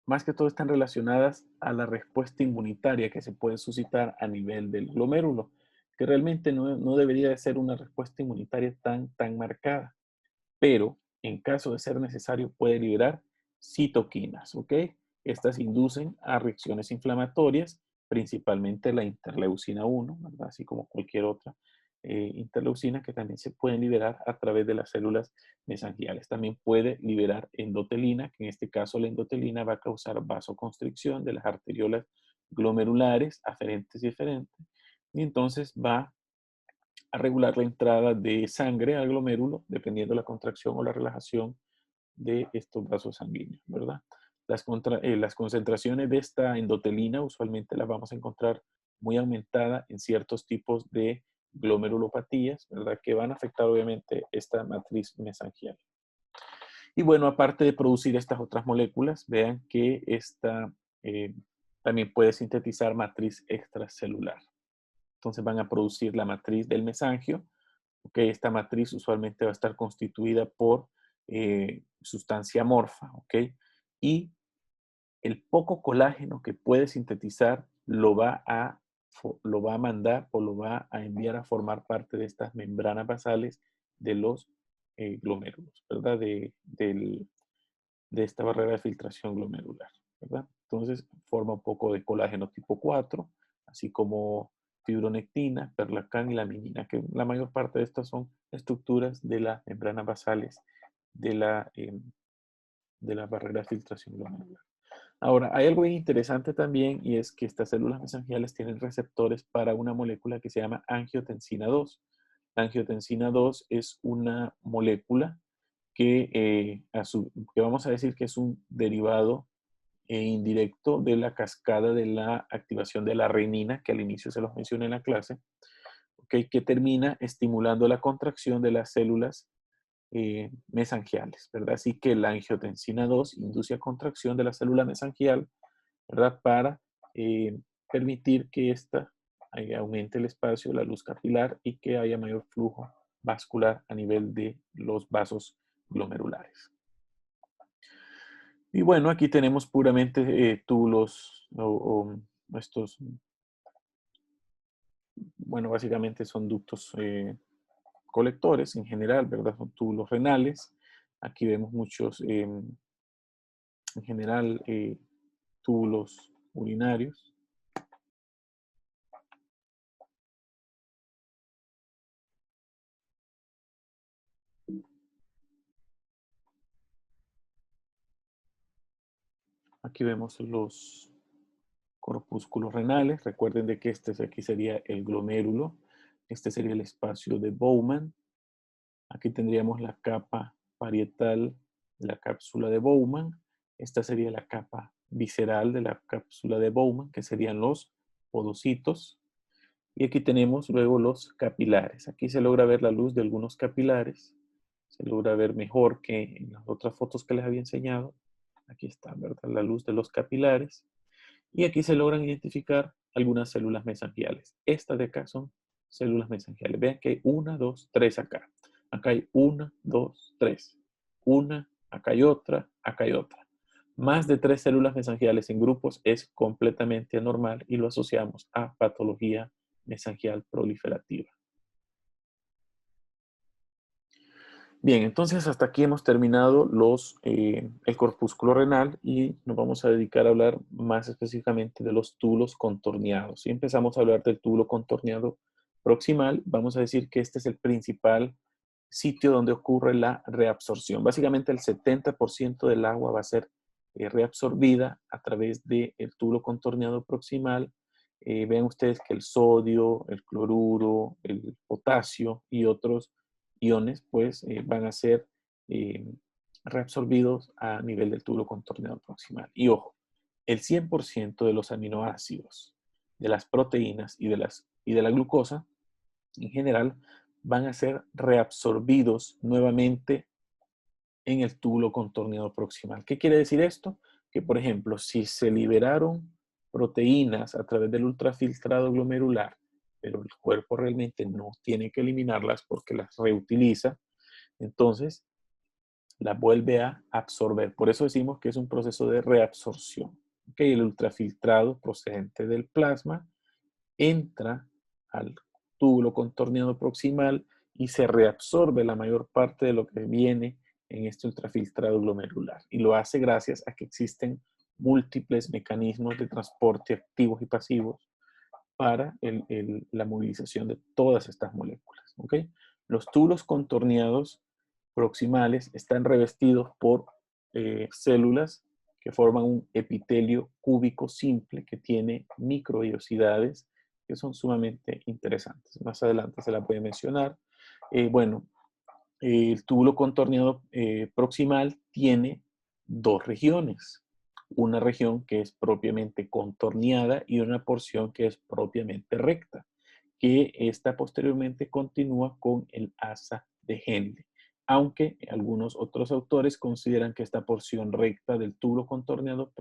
B: más que todo están relacionadas a la respuesta inmunitaria que se puede suscitar a nivel del glomérulo, que realmente no debería de ser una respuesta inmunitaria tan marcada, pero en caso de ser necesario puede liberar citoquinas, ¿ok? Estas inducen a reacciones inflamatorias, principalmente la interleucina 1, ¿verdad? Así como cualquier otra interleucina que también se pueden liberar a través de las células mesangiales. También puede liberar endotelina, que en este caso la endotelina va a causar vasoconstricción de las arteriolas glomerulares aferentes y eferentes, y entonces va a regular la entrada de sangre al glomérulo, dependiendo de la contracción o la relajación de estos vasos sanguíneos, ¿verdad? Las concentraciones de esta endotelina usualmente las vamos a encontrar muy aumentada en ciertos tipos de glomerulopatías, ¿verdad? Que van a afectar obviamente esta matriz mesangial. Y bueno, aparte de producir estas otras moléculas, vean que esta también puede sintetizar matriz extracelular. Entonces van a producir la matriz del mesangio. Okay, esta matriz usualmente va a estar constituida por sustancia amorfa. Okay, y el poco colágeno que puede sintetizar lo va a mandar o lo va a enviar a formar parte de estas membranas basales de los glomérulos, ¿verdad? De esta barrera de filtración glomerular, ¿verdad? Entonces forma un poco de colágeno tipo 4, así como fibronectina, perlacán y laminina, que la mayor parte de estas son estructuras de las membranas basales de la barrera de filtración glomerular. Ahora, hay algo bien interesante también y es que estas células mesangiales tienen receptores para una molécula que se llama angiotensina 2. La angiotensina 2 es una molécula que vamos a decir que es un derivado indirecto de la cascada de la activación de la renina, que al inicio se los mencioné en la clase, ¿okay? Que termina estimulando la contracción de las células mesangiales, ¿verdad? Así que la angiotensina 2 induce a contracción de la célula mesangial, ¿verdad? Para permitir que ésta aumente el espacio, la luz capilar y que haya mayor flujo vascular a nivel de los vasos glomerulares. Y bueno, aquí tenemos puramente túbulos o estos, bueno, básicamente son ductos colectores en general, ¿verdad? Son túbulos renales. Aquí vemos muchos, en general, túbulos urinarios. Aquí vemos los corpúsculos renales. Recuerden de que aquí sería el glomérulo. Este sería el espacio de Bowman. Aquí tendríamos la capa parietal de la cápsula de Bowman. Esta sería la capa visceral de la cápsula de Bowman, que serían los podocitos. Y aquí tenemos luego los capilares. Aquí se logra ver la luz de algunos capilares. Se logra ver mejor que en las otras fotos que les había enseñado. Aquí está, ¿verdad? La luz de los capilares. Y aquí se logran identificar algunas células mesangiales. Estas de acá son células mesangiales. Vean que hay 1, 2, 3 acá. Acá hay 1, 2, 3. Una, acá hay otra, acá hay otra. Más de 3 células mesangiales en grupos es completamente anormal y lo asociamos a patología mesangial proliferativa. Bien, entonces hasta aquí hemos terminado el corpúsculo renal y nos vamos a dedicar a hablar más específicamente de los túbulos contorneados. Si empezamos a hablar del túbulo contorneado proximal, vamos a decir que este es el principal sitio donde ocurre la reabsorción. Básicamente el 70% del agua va a ser reabsorbida a través del túbulo contorneado proximal. Vean ustedes que el sodio, el cloruro, el potasio y otros iones pues van a ser eh, reabsorbidos a nivel del túbulo contorneado proximal. Y ojo, el 100% de los aminoácidos, de las proteínas y de la glucosa en general van a ser reabsorbidos nuevamente en el túbulo contorneado proximal. ¿Qué quiere decir esto? Que, por ejemplo, si se liberaron proteínas a través del ultrafiltrado glomerular, pero el cuerpo realmente no tiene que eliminarlas porque las reutiliza, entonces las vuelve a absorber. Por eso decimos que es un proceso de reabsorción. ¿Okay? El ultrafiltrado procedente del plasma entra al túbulo contorneado proximal y se reabsorbe la mayor parte de lo que viene en este ultrafiltrado glomerular. Y lo hace gracias a que existen múltiples mecanismos de transporte activos y pasivos para la movilización de todas estas moléculas. ¿Okay? Los túbulos contorneados proximales están revestidos por células que forman un epitelio cúbico simple que tiene microvellosidades que son sumamente interesantes. Más adelante se la puede mencionar. Bueno, el túbulo contorneado proximal tiene dos regiones. Una región que es propiamente contorneada y una porción que es propiamente recta, que esta posteriormente continúa con el asa de Henle. Aunque algunos otros autores consideran que esta porción recta del túbulo contorneado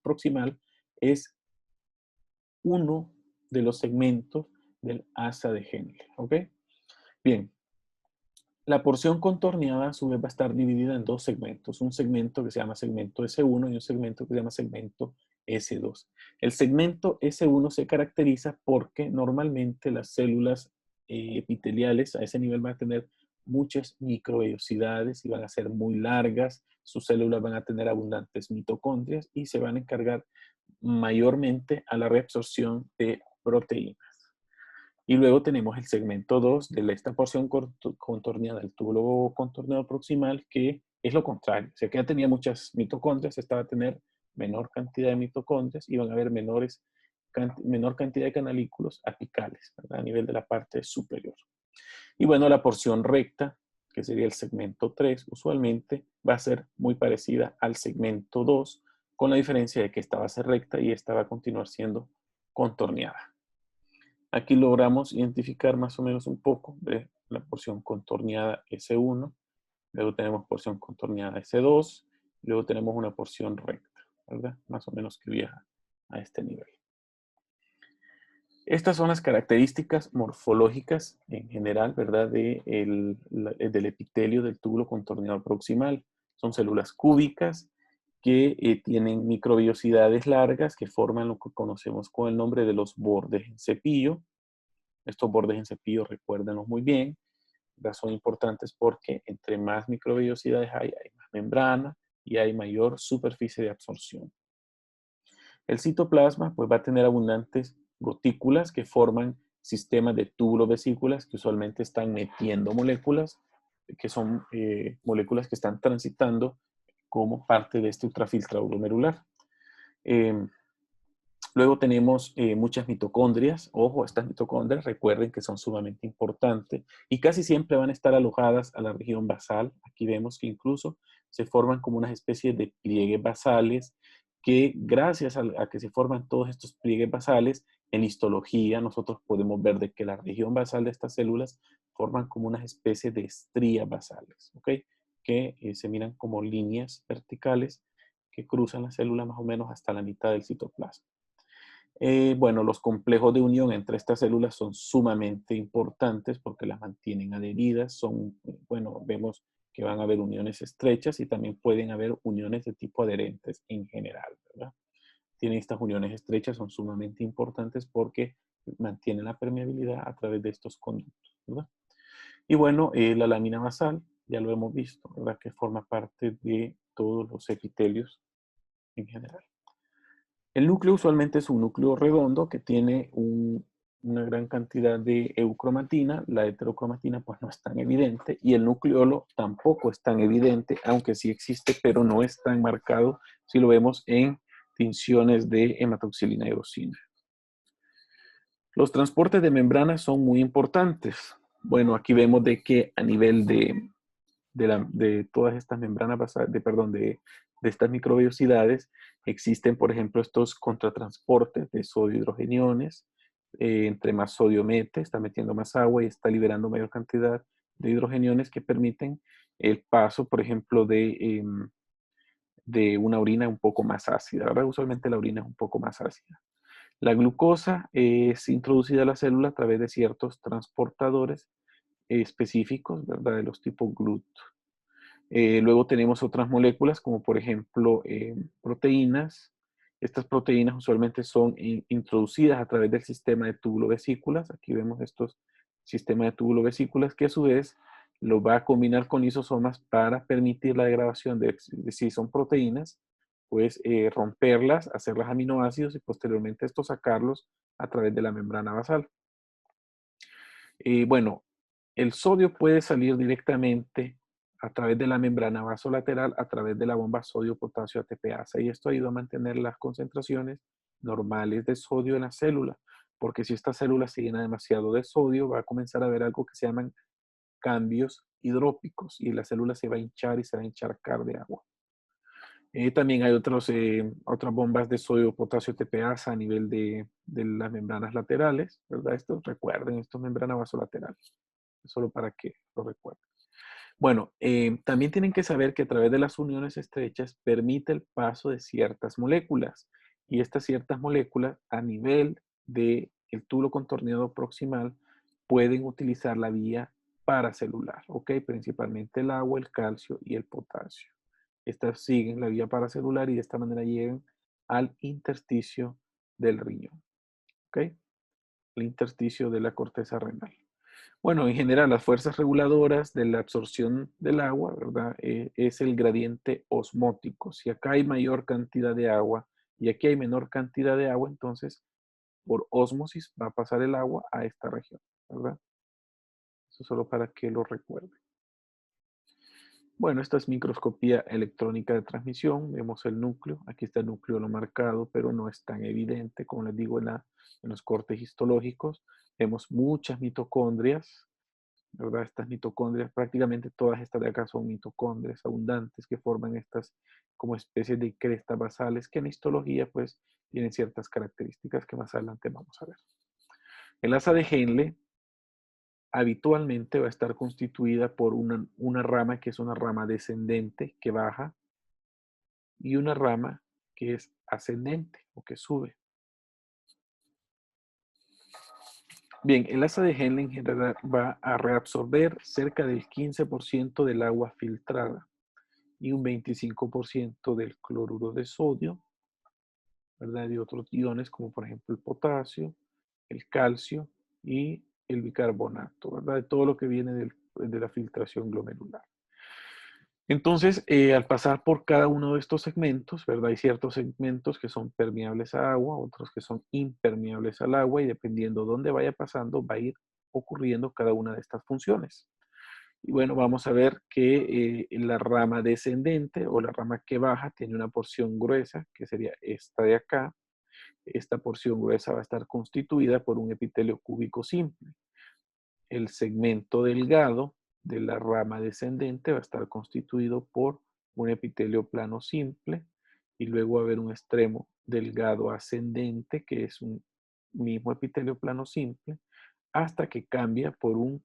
B: proximal es uno de los segmentos del asa de Henle. ¿Ok? Bien, la porción contorneada a su vez va a estar dividida en dos segmentos, un segmento que se llama segmento S1 y un segmento que se llama segmento S2. El segmento S1 se caracteriza porque normalmente las células epiteliales a ese nivel van a tener muchas microvellosidades y van a ser muy largas, sus células van a tener abundantes mitocondrias y se van a encargar mayormente a la reabsorción de proteínas. Y luego tenemos el segmento 2 de esta porción contorneada del túbulo contorneado proximal, que es lo contrario. O sea, que ya tenía muchas mitocondrias, esta va a tener menor cantidad de mitocondrias y van a haber menor cantidad de canalículos apicales, ¿verdad? A nivel de la parte superior. Y bueno, la porción recta, que sería el segmento 3, usualmente va a ser muy parecida al segmento 2, con la diferencia de que esta va a ser recta y esta va a continuar siendo contorneada. Aquí logramos identificar más o menos un poco de la porción contorneada S1, luego tenemos porción contorneada S2, luego tenemos una porción recta, ¿verdad? Más o menos que viaja a este nivel. Estas son las características morfológicas en general, ¿verdad? Del epitelio del túbulo contorneado proximal. Son células cúbicas que tienen microvellosidades largas que forman lo que conocemos con el nombre de los bordes en cepillo. Estos bordes en cepillo, recuérdenlos muy bien, son importantes porque entre más microvellosidades hay más membrana y hay mayor superficie de absorción. El citoplasma pues, va a tener abundantes gotículas que forman sistemas de túbulo-vesículas que usualmente están metiendo moléculas, que son moléculas que están transitando como parte de este ultrafiltrado glomerular. Luego tenemos muchas mitocondrias. Ojo, estas mitocondrias recuerden que son sumamente importantes y casi siempre van a estar alojadas a la región basal. Aquí vemos que incluso se forman como unas especies de pliegues basales que gracias a que se forman todos estos pliegues basales, en histología nosotros podemos ver de que la región basal de estas células forman como unas especies de estrías basales, ¿ok? Que se miran como líneas verticales que cruzan la célula más o menos hasta la mitad del citoplasma. Bueno, los complejos de unión entre estas células son sumamente importantes porque las mantienen adheridas. Bueno, vemos que van a haber uniones estrechas y también pueden haber uniones de tipo adherentes en general, ¿verdad? Tienen estas uniones estrechas, son sumamente importantes porque mantienen la permeabilidad a través de estos conductos, ¿verdad? Y bueno, la lámina basal
A: ya lo hemos visto, ¿verdad? Que forma parte de todos los epitelios en general. El núcleo usualmente es un núcleo redondo que tiene una gran cantidad de eucromatina. La heterocromatina pues no es tan evidente y el nucleolo tampoco es tan evidente, aunque sí existe, pero no es tan marcado si lo vemos en tinciones de hematoxilina y eosina. Los transportes de membranas son muy importantes. Bueno, aquí vemos de que a nivel de todas estas membranas basadas, de estas microvellosidades, existen, por ejemplo, estos contratransportes de sodio hidrogeniones. Entre más sodio mete, está metiendo más agua y está liberando mayor cantidad de hidrogeniones que permiten el paso, por ejemplo, de una orina un poco más ácida, ¿verdad? Usualmente la orina es un poco más ácida. La glucosa es introducida a la célula a través de ciertos transportadores específicos, ¿verdad? De los tipos GLUT. Luego tenemos otras moléculas como por ejemplo proteínas. Estas proteínas usualmente son introducidas a través del sistema de túbulo-vesículas. Aquí vemos estos sistemas de túbulo-vesículas que a su vez lo va a combinar con lisosomas para permitir la degradación de si son proteínas, pues romperlas, hacerlas aminoácidos y posteriormente estos sacarlos a través de la membrana basal. Bueno, el sodio puede salir directamente a través de la membrana vasolateral, a través de la bomba sodio-potasio ATPasa, y esto ayuda a mantener las concentraciones normales de sodio en la célula, porque si esta célula se llena demasiado de sodio, va a comenzar a haber algo que se llaman cambios hidrópicos, y la célula se va a hinchar y se va a encharcar de agua. También hay otras bombas de sodio-potasio ATPasa a nivel de las membranas laterales, ¿verdad? Recuerden, esto es membrana vasolateral, solo para que lo recuerden. Bueno, también tienen que saber que a través de las uniones estrechas permite el paso de ciertas moléculas, y estas ciertas moléculas a nivel del túbulo contorneado proximal pueden utilizar la vía paracelular, ¿ok? Principalmente el agua, el calcio y el potasio. Estas siguen la vía paracelular y de esta manera llegan al intersticio del riñón, ¿ok? El intersticio de la corteza renal. Bueno, en general, las fuerzas reguladoras de la absorción del agua, ¿verdad? Es el gradiente osmótico. Si acá hay mayor cantidad de agua y aquí hay menor cantidad de agua, entonces por ósmosis va a pasar el agua a esta región, ¿verdad? Eso solo para que lo recuerden. Bueno, esta es microscopía electrónica de transmisión. Vemos el núcleo. Aquí está el núcleo lo marcado, pero no es tan evidente, como les digo, en los cortes histológicos. Vemos muchas mitocondrias, ¿verdad? Estas mitocondrias, prácticamente todas estas de acá son mitocondrias abundantes que forman estas como especies de crestas basales que en histología pues tienen ciertas características que más adelante vamos a ver. El asa de Henle habitualmente va a estar constituida por una rama que es una rama descendente que baja y una rama que es ascendente o que sube. Bien, el asa de Henle en general va a reabsorber cerca del 15% del agua filtrada y un 25% del cloruro de sodio, ¿verdad? Y otros iones como por ejemplo el potasio, el calcio y el bicarbonato, ¿verdad? De todo lo que viene de la filtración glomerular. Entonces, al pasar por cada uno de estos segmentos, ¿verdad? Hay ciertos segmentos que son permeables a agua, otros que son impermeables al agua, y dependiendo dónde vaya pasando, va a ir ocurriendo cada una de estas funciones. Y bueno, vamos a ver que la rama descendente o la rama que baja tiene una porción gruesa, que sería esta de acá. Esta porción gruesa va a estar constituida por un epitelio cúbico simple. El segmento delgado de la rama descendente va a estar constituido por un epitelio plano simple y luego va a haber un extremo delgado ascendente que es un mismo epitelio plano simple hasta que cambia por un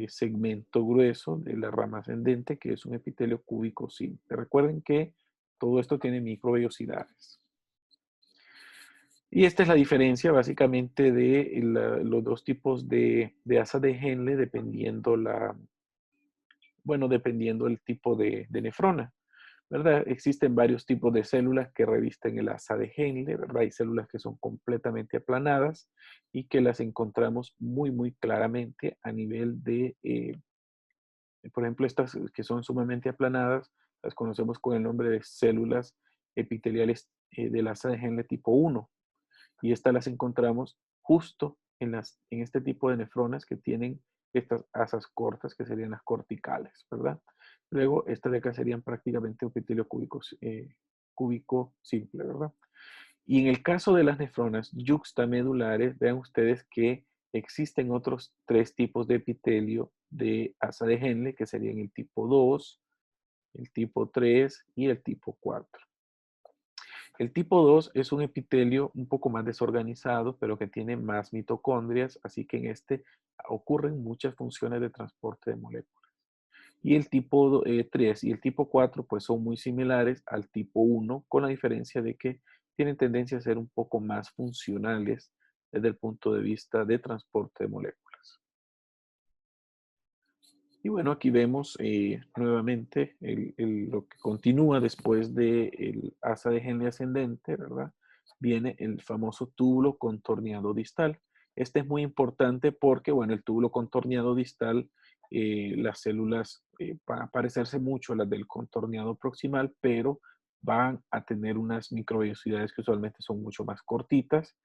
A: segmento grueso de la rama ascendente que es un epitelio cúbico simple. Recuerden que todo esto tiene microvellosidades. Y esta es la diferencia básicamente de los dos tipos de asa de Henle dependiendo dependiendo el tipo de nefrona, ¿verdad? Existen varios tipos de células que revisten el asa de Henle, ¿verdad? Hay células que son completamente aplanadas y que las encontramos muy, muy claramente a nivel
B: Por ejemplo, estas que son sumamente aplanadas, las conocemos con el nombre de células epiteliales del asa de Henle tipo 1. Y estas las encontramos justo en este tipo de nefronas que tienen estas asas cortas, que serían las corticales, ¿verdad? Luego, estas de acá serían prácticamente un epitelio cúbico simple, ¿verdad? Y en el caso de las nefronas yuxtamedulares, vean ustedes que existen otros tres tipos de epitelio de asa de Henle, que serían el tipo 2, el tipo 3 y el tipo 4. El tipo 2 es un epitelio un poco más desorganizado, pero que tiene más mitocondrias, así que en este ocurren muchas funciones de transporte de moléculas. Y el tipo 3 y el tipo 4 pues son muy similares al tipo 1, con la diferencia de que tienen tendencia a ser un poco más funcionales desde el punto de vista de transporte de moléculas. Y bueno, aquí vemos nuevamente lo que continúa después del asa de Henle ascendente, ¿verdad? Viene el famoso túbulo contorneado distal. Este es muy importante porque, bueno, el túbulo contorneado distal, las células van a parecerse mucho a las del contorneado proximal, pero van a tener unas microvellosidades que usualmente son mucho más cortitas.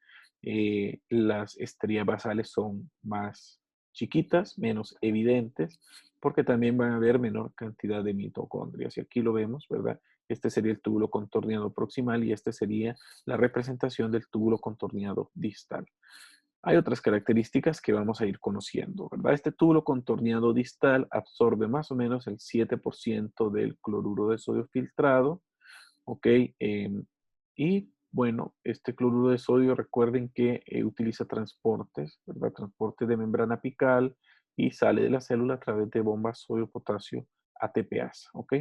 B: Las estrías basales son más chiquitas, menos evidentes, porque también van a haber menor cantidad de mitocondrias. Y aquí lo vemos, ¿verdad? Este sería el túbulo contorneado proximal y este sería la representación del túbulo contorneado distal. Hay otras características que vamos a ir conociendo, ¿verdad? Este túbulo contorneado distal absorbe más o menos el 7% del cloruro de sodio filtrado, ¿ok? Y bueno, este cloruro de sodio, recuerden que utiliza transportes, ¿verdad? Transporte de membrana apical y sale de la célula a través de bombas sodio-potasio ATPase, ¿ok?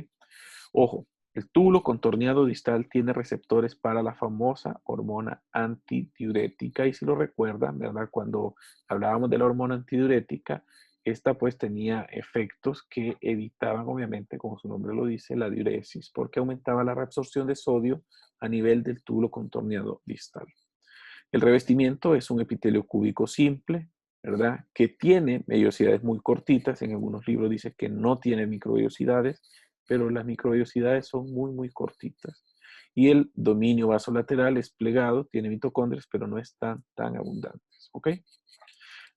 B: Ojo, el túbulo contorneado distal tiene receptores para la famosa hormona antidiurética y si lo recuerdan, ¿verdad? Cuando hablábamos de la hormona antidiurética, esta pues tenía efectos que evitaban obviamente, como su nombre lo dice, la diuresis, porque aumentaba la reabsorción de sodio a nivel del túbulo contorneado distal. El revestimiento es un epitelio cúbico simple, ¿verdad? Que tiene vellosidades muy cortitas. En algunos libros dice que no tiene microvellosidades, pero las microvellosidades son muy, muy cortitas. Y el dominio vasolateral es plegado, tiene mitocondrias, pero no están tan abundantes, ¿ok?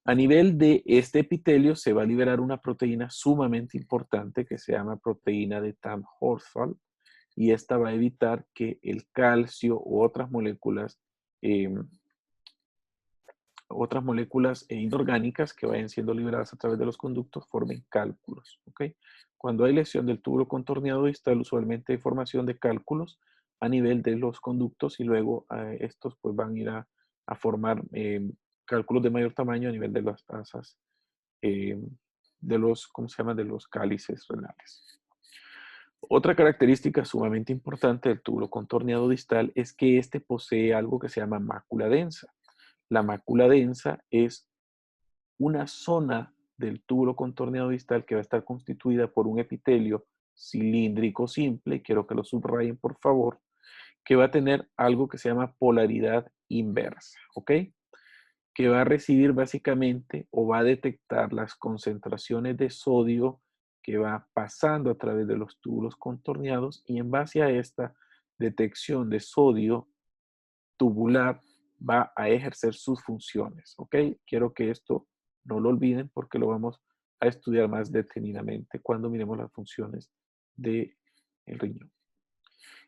B: A nivel de este epitelio se va a liberar una proteína sumamente importante que se llama proteína de Tamm-Horstwald y esta va a evitar que el calcio u otras moléculas inorgánicas que vayan siendo liberadas a través de los conductos formen cálculos, ¿ok? Cuando hay lesión del túbulo contorneado distal, usualmente hay formación de cálculos a nivel de los conductos y luego estos pues van a ir a formar cálculos de mayor tamaño a nivel de las asas eh, de los, ¿cómo se llama? De los cálices renales. Otra característica sumamente importante del túbulo contorneado distal es que este posee algo que se llama mácula densa. La mácula densa es una zona del túbulo contorneado distal que va a estar constituida por un epitelio cilíndrico simple, quiero que lo subrayen por favor, que va a tener algo que se llama polaridad inversa, ¿ok? Que va a recibir básicamente o va a detectar las concentraciones de sodio que va pasando a través de los túbulos contorneados y en base a esta detección de sodio tubular va a ejercer sus funciones, ¿ok? Quiero que esto no lo olviden porque lo vamos a estudiar más detenidamente cuando miremos las funciones del riñón.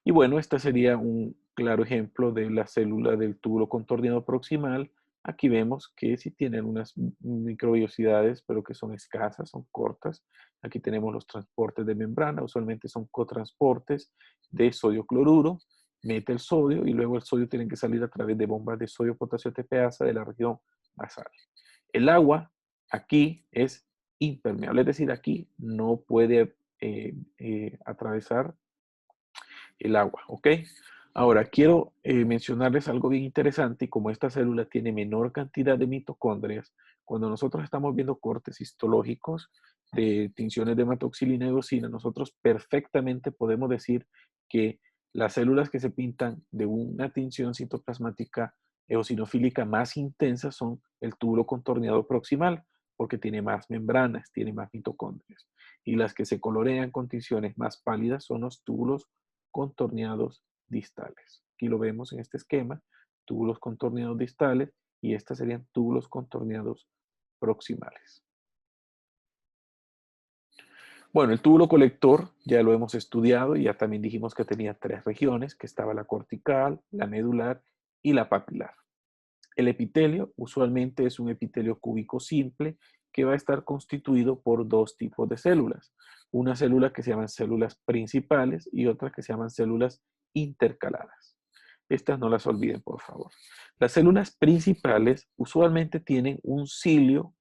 B: Y bueno, este sería un claro ejemplo de la célula del túbulo contorneado proximal. Aquí vemos que sí tienen unas microvellosidades, pero que son escasas, son cortas. Aquí tenemos los transportes de membrana, usualmente son cotransportes de sodio cloruro, mete el sodio y luego el sodio tiene que salir a través de bombas de sodio potasio ATPasa de la región basal. El agua aquí es impermeable, es decir, aquí no puede atravesar el agua, ¿ok? Ahora, quiero mencionarles algo bien interesante y como esta célula tiene menor cantidad de mitocondrias, cuando nosotros estamos viendo cortes histológicos de tinciones de hematoxilina y eosina, nosotros perfectamente podemos decir que las células que se pintan de una tinción citoplasmática eosinofílica más intensa son el túbulo contorneado proximal. porque tiene más membranas, tiene más mitocondrias. Y las que se colorean con tinciones más pálidas son los túbulos contorneados distales. Aquí lo vemos en este esquema, túbulos contorneados distales, y estas serían túbulos contorneados proximales. Bueno, el túbulo colector ya lo hemos estudiado y ya también dijimos que tenía tres regiones, que estaba la cortical, la medular y la papilar. El epitelio usualmente es un epitelio cúbico simple que va a estar constituido por dos tipos de células. Una célula que se llaman células principales y otra que se llaman células intercaladas. Estas no las olviden, por favor. Las células principales usualmente tienen un cilio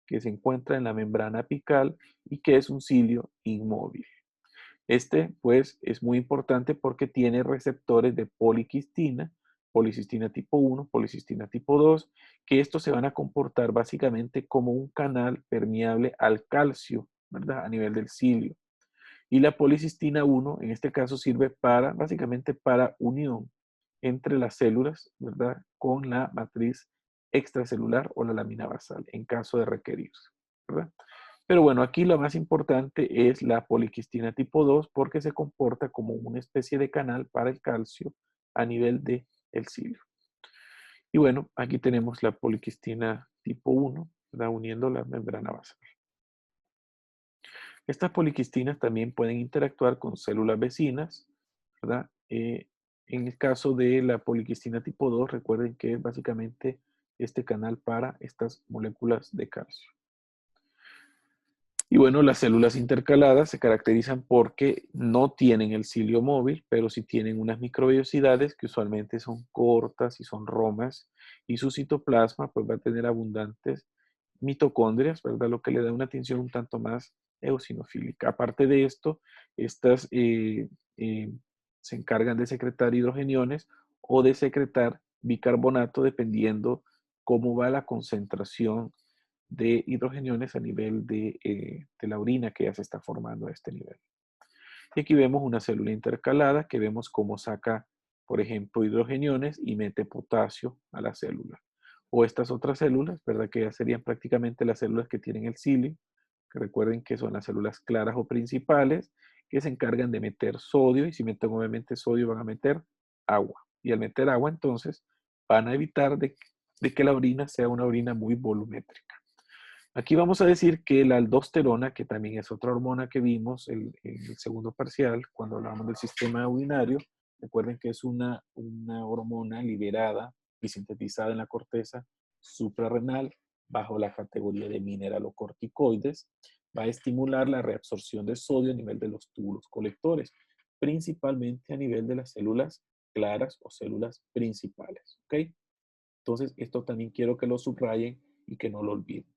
B: que se encuentra en la membrana apical y que es un cilio inmóvil. Este, pues, es muy importante porque tiene receptores de poliquistina, policistina tipo 1, policistina tipo 2, que estos se van a comportar básicamente como un canal permeable al calcio, ¿verdad? A nivel del cilio. Y la policistina 1, en este caso, sirve para, básicamente, para unión entre las células, ¿verdad? Con la matriz extracelular o la lámina basal, en caso de requerirse, ¿verdad? Pero bueno, aquí lo más importante es la poliquistina tipo 2 porque se comporta como una especie de canal para el calcio a nivel del cilio. Y bueno, aquí tenemos la poliquistina tipo 1, ¿verdad? Uniendo la membrana basal. Estas poliquistinas también pueden interactuar con células vecinas, ¿verdad? En el caso de la poliquistina tipo 2, recuerden que es básicamente este canal para estas moléculas de calcio. Y bueno, las células intercaladas se caracterizan porque no tienen el cilio móvil, pero sí tienen unas microvellosidades que usualmente son cortas y son romas, y su citoplasma pues va a tener abundantes mitocondrias, ¿verdad? Lo que le da una tinción un tanto más eosinofílica. Aparte de esto, estas eh, se encargan de secretar hidrogeniones o de secretar bicarbonato dependiendo cómo va la concentración de hidrogeniones a nivel de la orina que ya se está formando a este nivel. Y aquí vemos una célula intercalada que vemos cómo saca, por ejemplo, hidrogeniones y mete potasio a la célula. O estas otras células, ¿verdad? Que ya serían prácticamente las células que tienen el cilio, que recuerden que son las células claras o principales, que se encargan de meter sodio, y si meten obviamente sodio van a meter agua. Y al meter agua, entonces, van a evitar de que la orina sea una orina muy volumétrica. Aquí vamos a decir que la aldosterona, que también es otra hormona que vimos en el segundo parcial, cuando hablamos del sistema urinario, recuerden que es una hormona liberada y sintetizada en la corteza suprarrenal bajo la categoría de mineralocorticoides, va a estimular la reabsorción de sodio a nivel de los túbulos colectores, principalmente a nivel de las células claras o células principales. ¿Ok? Entonces, esto también quiero que lo subrayen y que no lo olviden.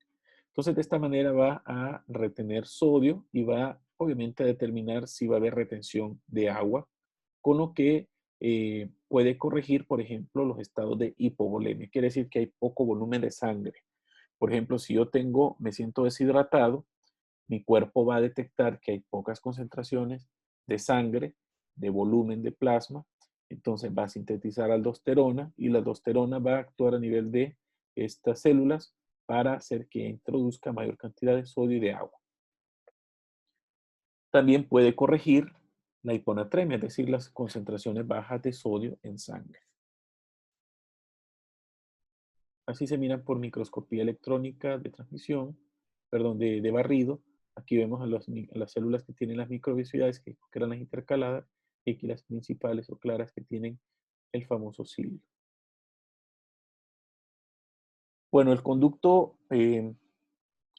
B: Entonces, de esta manera va a retener sodio y va, obviamente, a determinar si va a haber retención de agua, con lo que puede corregir, por ejemplo, los estados de hipovolemia. Quiere decir que hay poco volumen de sangre. Por ejemplo, si yo me siento deshidratado, mi cuerpo va a detectar que hay pocas concentraciones de sangre, de volumen de plasma, entonces va a sintetizar aldosterona y la aldosterona va a actuar a nivel de estas células para hacer que introduzca mayor cantidad de sodio y de agua. También puede corregir la hiponatremia, es decir, las concentraciones bajas de sodio en sangre. Así se miran por microscopía electrónica de transmisión, perdón, de barrido. Aquí vemos a las células que tienen las microvellosidades, que eran las intercaladas, y aquí las principales o claras que tienen el famoso cilio. Bueno, el conducto,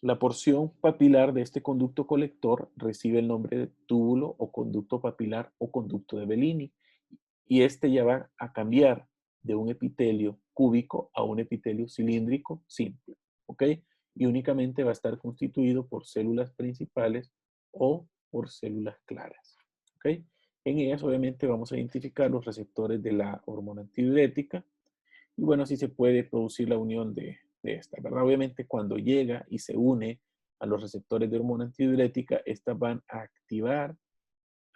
B: la porción papilar de este conducto colector recibe el nombre de túbulo o conducto papilar o conducto de Bellini. Y este ya va a cambiar de un epitelio cúbico a un epitelio cilíndrico simple. ¿Ok? Y únicamente va a estar constituido por células principales o por células claras. ¿Ok? En ellas obviamente vamos a identificar los receptores de la hormona antidiurética y bueno, así se puede producir la unión de esta, ¿verdad? Obviamente cuando llega y se une a los receptores de hormona antidiurética, estas van a activar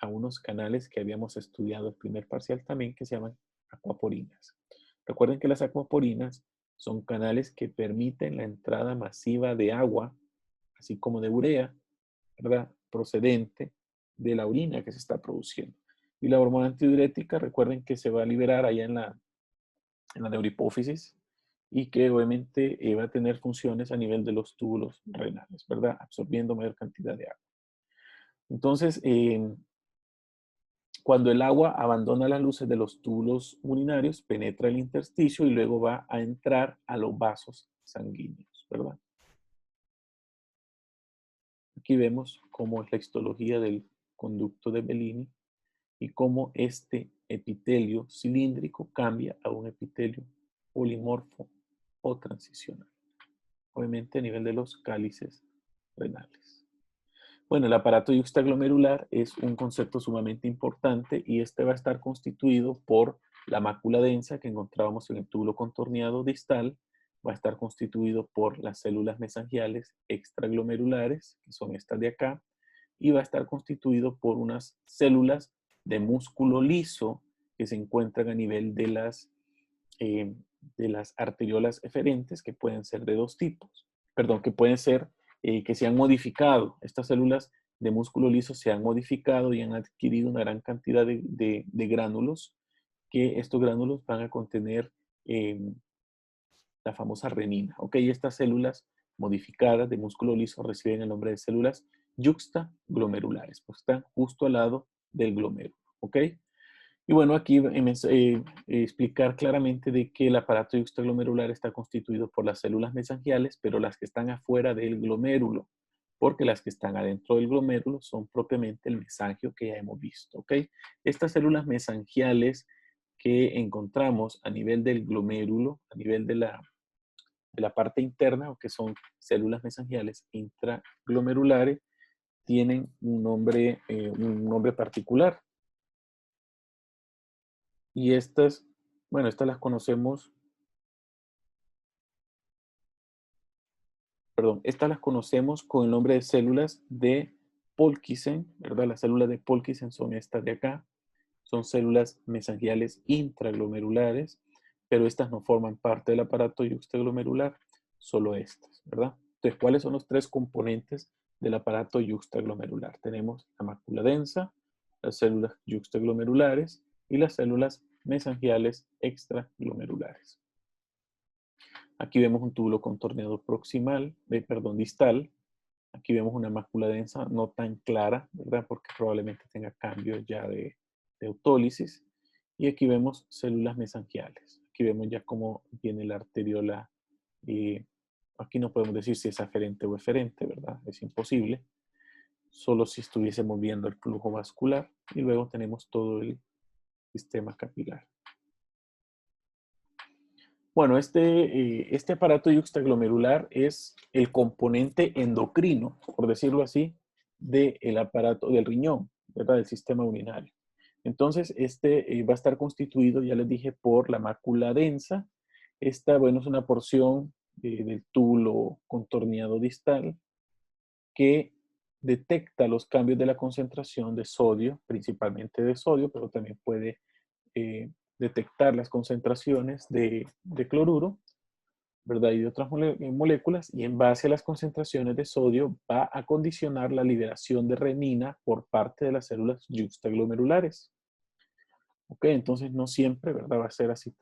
B: a unos canales que habíamos estudiado el primer parcial también, que se llaman acuaporinas. Recuerden que las acuaporinas Son canales que permiten la entrada masiva de agua, así como de urea, ¿verdad? Procedente de la orina que se está produciendo. Y la hormona antidiurética, recuerden que se va a liberar allá en la neurohipófisis y que obviamente va a tener funciones a nivel de los túbulos renales, ¿verdad? Absorbiendo mayor cantidad de agua. Entonces, cuando el agua abandona las luces de los túbulos urinarios, penetra el intersticio y luego va a entrar a los vasos sanguíneos, ¿verdad? Aquí vemos cómo es la histología del conducto de Bellini y cómo este epitelio cilíndrico cambia a un epitelio polimorfo o transicional, obviamente a nivel de los cálices renales. Bueno, el aparato yuxtaglomerular es un concepto sumamente importante y este va a estar constituido por la mácula densa que encontrábamos en el túbulo contorneado distal, va a estar constituido por las células mesangiales extraglomerulares, que son estas de acá, y va a estar constituido por unas células de músculo liso que se encuentran a nivel de las arteriolas eferentes, que pueden ser de dos tipos, perdón, que pueden ser que se han modificado. Estas células de músculo liso se han modificado y han adquirido una gran cantidad de gránulos, que estos gránulos van a contener la famosa renina. ¿Ok? Estas células modificadas de músculo liso reciben el nombre de células yuxtaglomerulares, pues están justo al lado del glomérulo. ¿Ok? Y bueno, aquí explicar claramente de que el aparato yuxtaglomerular está constituido por las células mesangiales, pero las que están afuera del glomérulo, porque las que están adentro del glomérulo son propiamente el mesangio que ya hemos visto, ¿ok? Estas células mesangiales que encontramos a nivel del glomérulo, a nivel de la parte interna, o que son células mesangiales intraglomerulares, tienen un nombre particular. Y estas, bueno, estas las conocemos, perdón, estas las conocemos con el nombre de células de Polkisen, ¿verdad? Las células de Polkisen son estas de acá, son células mesangiales intraglomerulares, pero estas no forman parte del aparato yuxtaglomerular, solo estas, ¿verdad? Entonces, ¿cuáles son los tres componentes del aparato yuxtaglomerular? Tenemos la mácula densa, las células yuxtaglomerulares y las células mesangiales extraglomerulares. Aquí vemos un túbulo contorneado proximal, distal. Aquí vemos una mácula densa no tan clara, ¿verdad? Porque probablemente tenga cambios ya de autólisis. Y aquí vemos células mesangiales. Aquí vemos ya cómo viene la arteriola. Aquí no podemos decir si es aferente o eferente, ¿verdad? Es imposible. Solo si estuviésemos viendo el flujo vascular. Y luego tenemos todo el sistema capilar. Bueno, este aparato yuxtaglomerular es el componente endocrino, por decirlo así, del aparato del riñón, ¿verdad? Del sistema urinario. Entonces, va a estar constituido, ya les dije, por la mácula densa. Esta, bueno, es una porción del túbulo contorneado distal que detecta los cambios de la concentración de sodio, principalmente de sodio, pero también puede detectar las concentraciones de cloruro, ¿verdad? Y de otras moléculas, y en base a las concentraciones de sodio va a condicionar la liberación de renina por parte de las células yuxtaglomerulares. Ok, entonces no siempre, ¿verdad? Va a ser así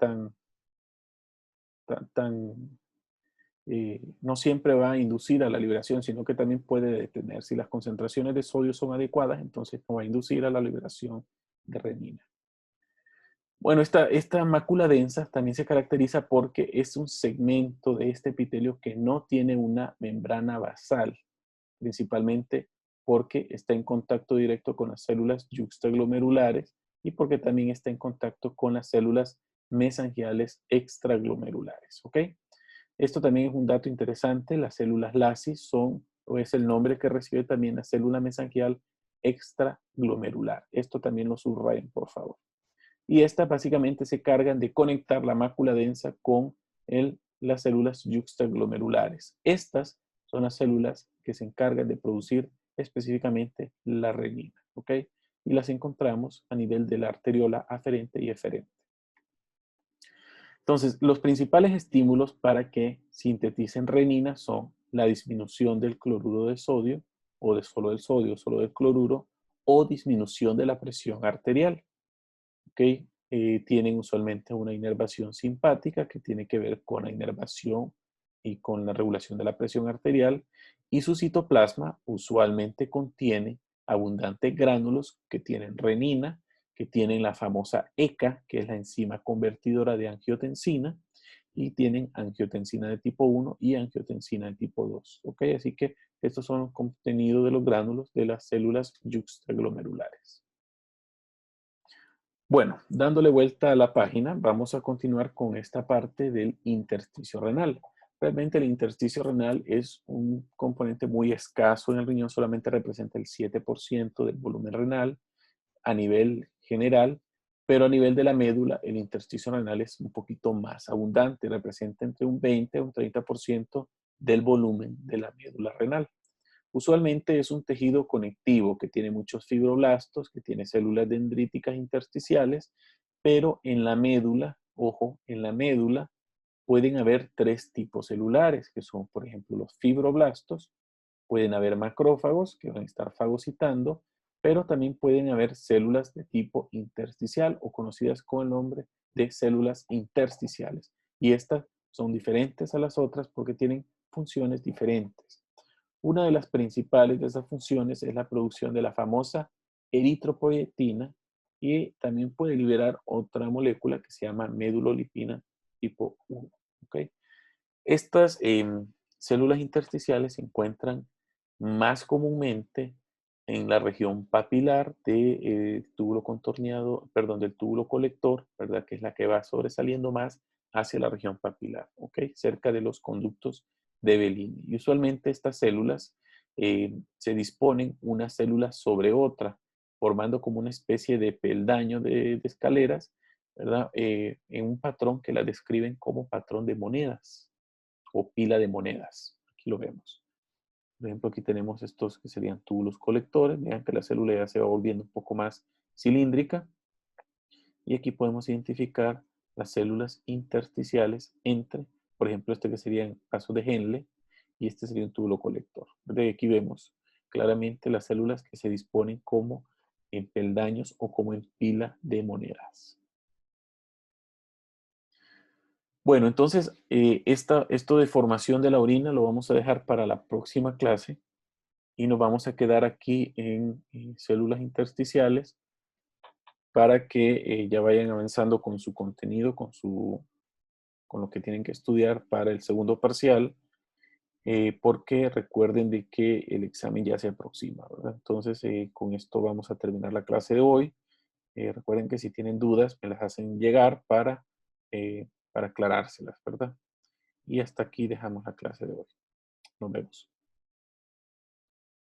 B: no siempre va a inducir a la liberación, sino que también puede detener. Si las concentraciones de sodio son adecuadas, entonces no va a inducir a la liberación de renina. Bueno, esta mácula densa también se caracteriza porque es un segmento de este epitelio que no tiene una membrana basal, principalmente porque está en contacto directo con las células yuxtaglomerulares y porque también está en contacto con las células mesangiales extraglomerulares, ¿ok? Esto también es un dato interesante. Las células LASI son, o es el nombre que recibe también la célula mesangial extraglomerular. Esto también lo subrayen, por favor. Y estas básicamente se cargan de conectar la mácula densa con las células yuxtaglomerulares. Estas son las células que se encargan de producir específicamente la renina, ¿ok? Y las encontramos a nivel de la arteriola aferente y eferente.
A: Entonces, los principales estímulos para que sinteticen renina son la disminución del cloruro de sodio, o de solo del sodio, solo del cloruro, o disminución de la presión arterial. ¿Ok? Tienen usualmente una inervación simpática que tiene que ver con la inervación y con la regulación de la presión arterial, y su citoplasma usualmente contiene abundantes gránulos que tienen renina, que tienen la famosa ECA, que es la enzima convertidora de angiotensina, y tienen angiotensina de tipo 1 y angiotensina de tipo 2. ¿Ok? Así que estos son los contenidos de los gránulos de las células yuxtaglomerulares. Bueno, dándole vuelta a la página, vamos a continuar con esta parte del intersticio renal. Realmente el intersticio renal es un componente muy escaso en el riñón, solamente representa el 7% del volumen renal a nivel general, pero a nivel de la médula el intersticio renal es un poquito más abundante, representa entre un 20 a un 30% del volumen de la médula renal. Usualmente es un tejido conectivo que tiene muchos fibroblastos, que tiene células dendríticas intersticiales, pero en la médula, ojo, en la médula pueden haber tres tipos celulares, que son, por ejemplo, los fibroblastos, pueden haber macrófagos que van a estar fagocitando, pero también pueden haber células de tipo intersticial o conocidas con el nombre de células intersticiales. Y estas son diferentes a las otras porque tienen funciones diferentes. Una de las principales de esas funciones es la producción de la famosa eritropoietina y también puede liberar otra molécula que se llama medulolipina tipo 1. ¿Okay? Estas células intersticiales se encuentran más comúnmente en la región papilar del túbulo contorneado, perdón, del túbulo colector, ¿verdad? Que es la que va sobresaliendo más hacia la región papilar, ¿ok? Cerca de los conductos de Bellini. Y usualmente estas células se disponen una célula sobre otra, formando como una especie de peldaño de escaleras, ¿verdad? En un patrón que la describen como patrón de monedas o pila de monedas. Aquí lo vemos. Por ejemplo, aquí tenemos estos que serían túbulos colectores. Vean que la célula ya se va volviendo un poco más cilíndrica. Y aquí podemos identificar las células intersticiales entre, por ejemplo, este que sería en caso de Henle, y este sería un túbulo colector. De aquí vemos claramente las células que se disponen como en peldaños o como en pila de monedas. Bueno, entonces, esto de formación de la orina lo vamos a dejar para la próxima clase y nos vamos a quedar aquí en células intersticiales para que ya vayan avanzando con su contenido, con lo que tienen que estudiar para el segundo parcial, porque recuerden de que el examen ya se aproxima, ¿verdad? Entonces, con esto vamos a terminar la clase de hoy. Recuerden que si tienen dudas, me las hacen llegar para aclarárselas, ¿verdad? Y hasta aquí dejamos la clase de hoy. Nos vemos.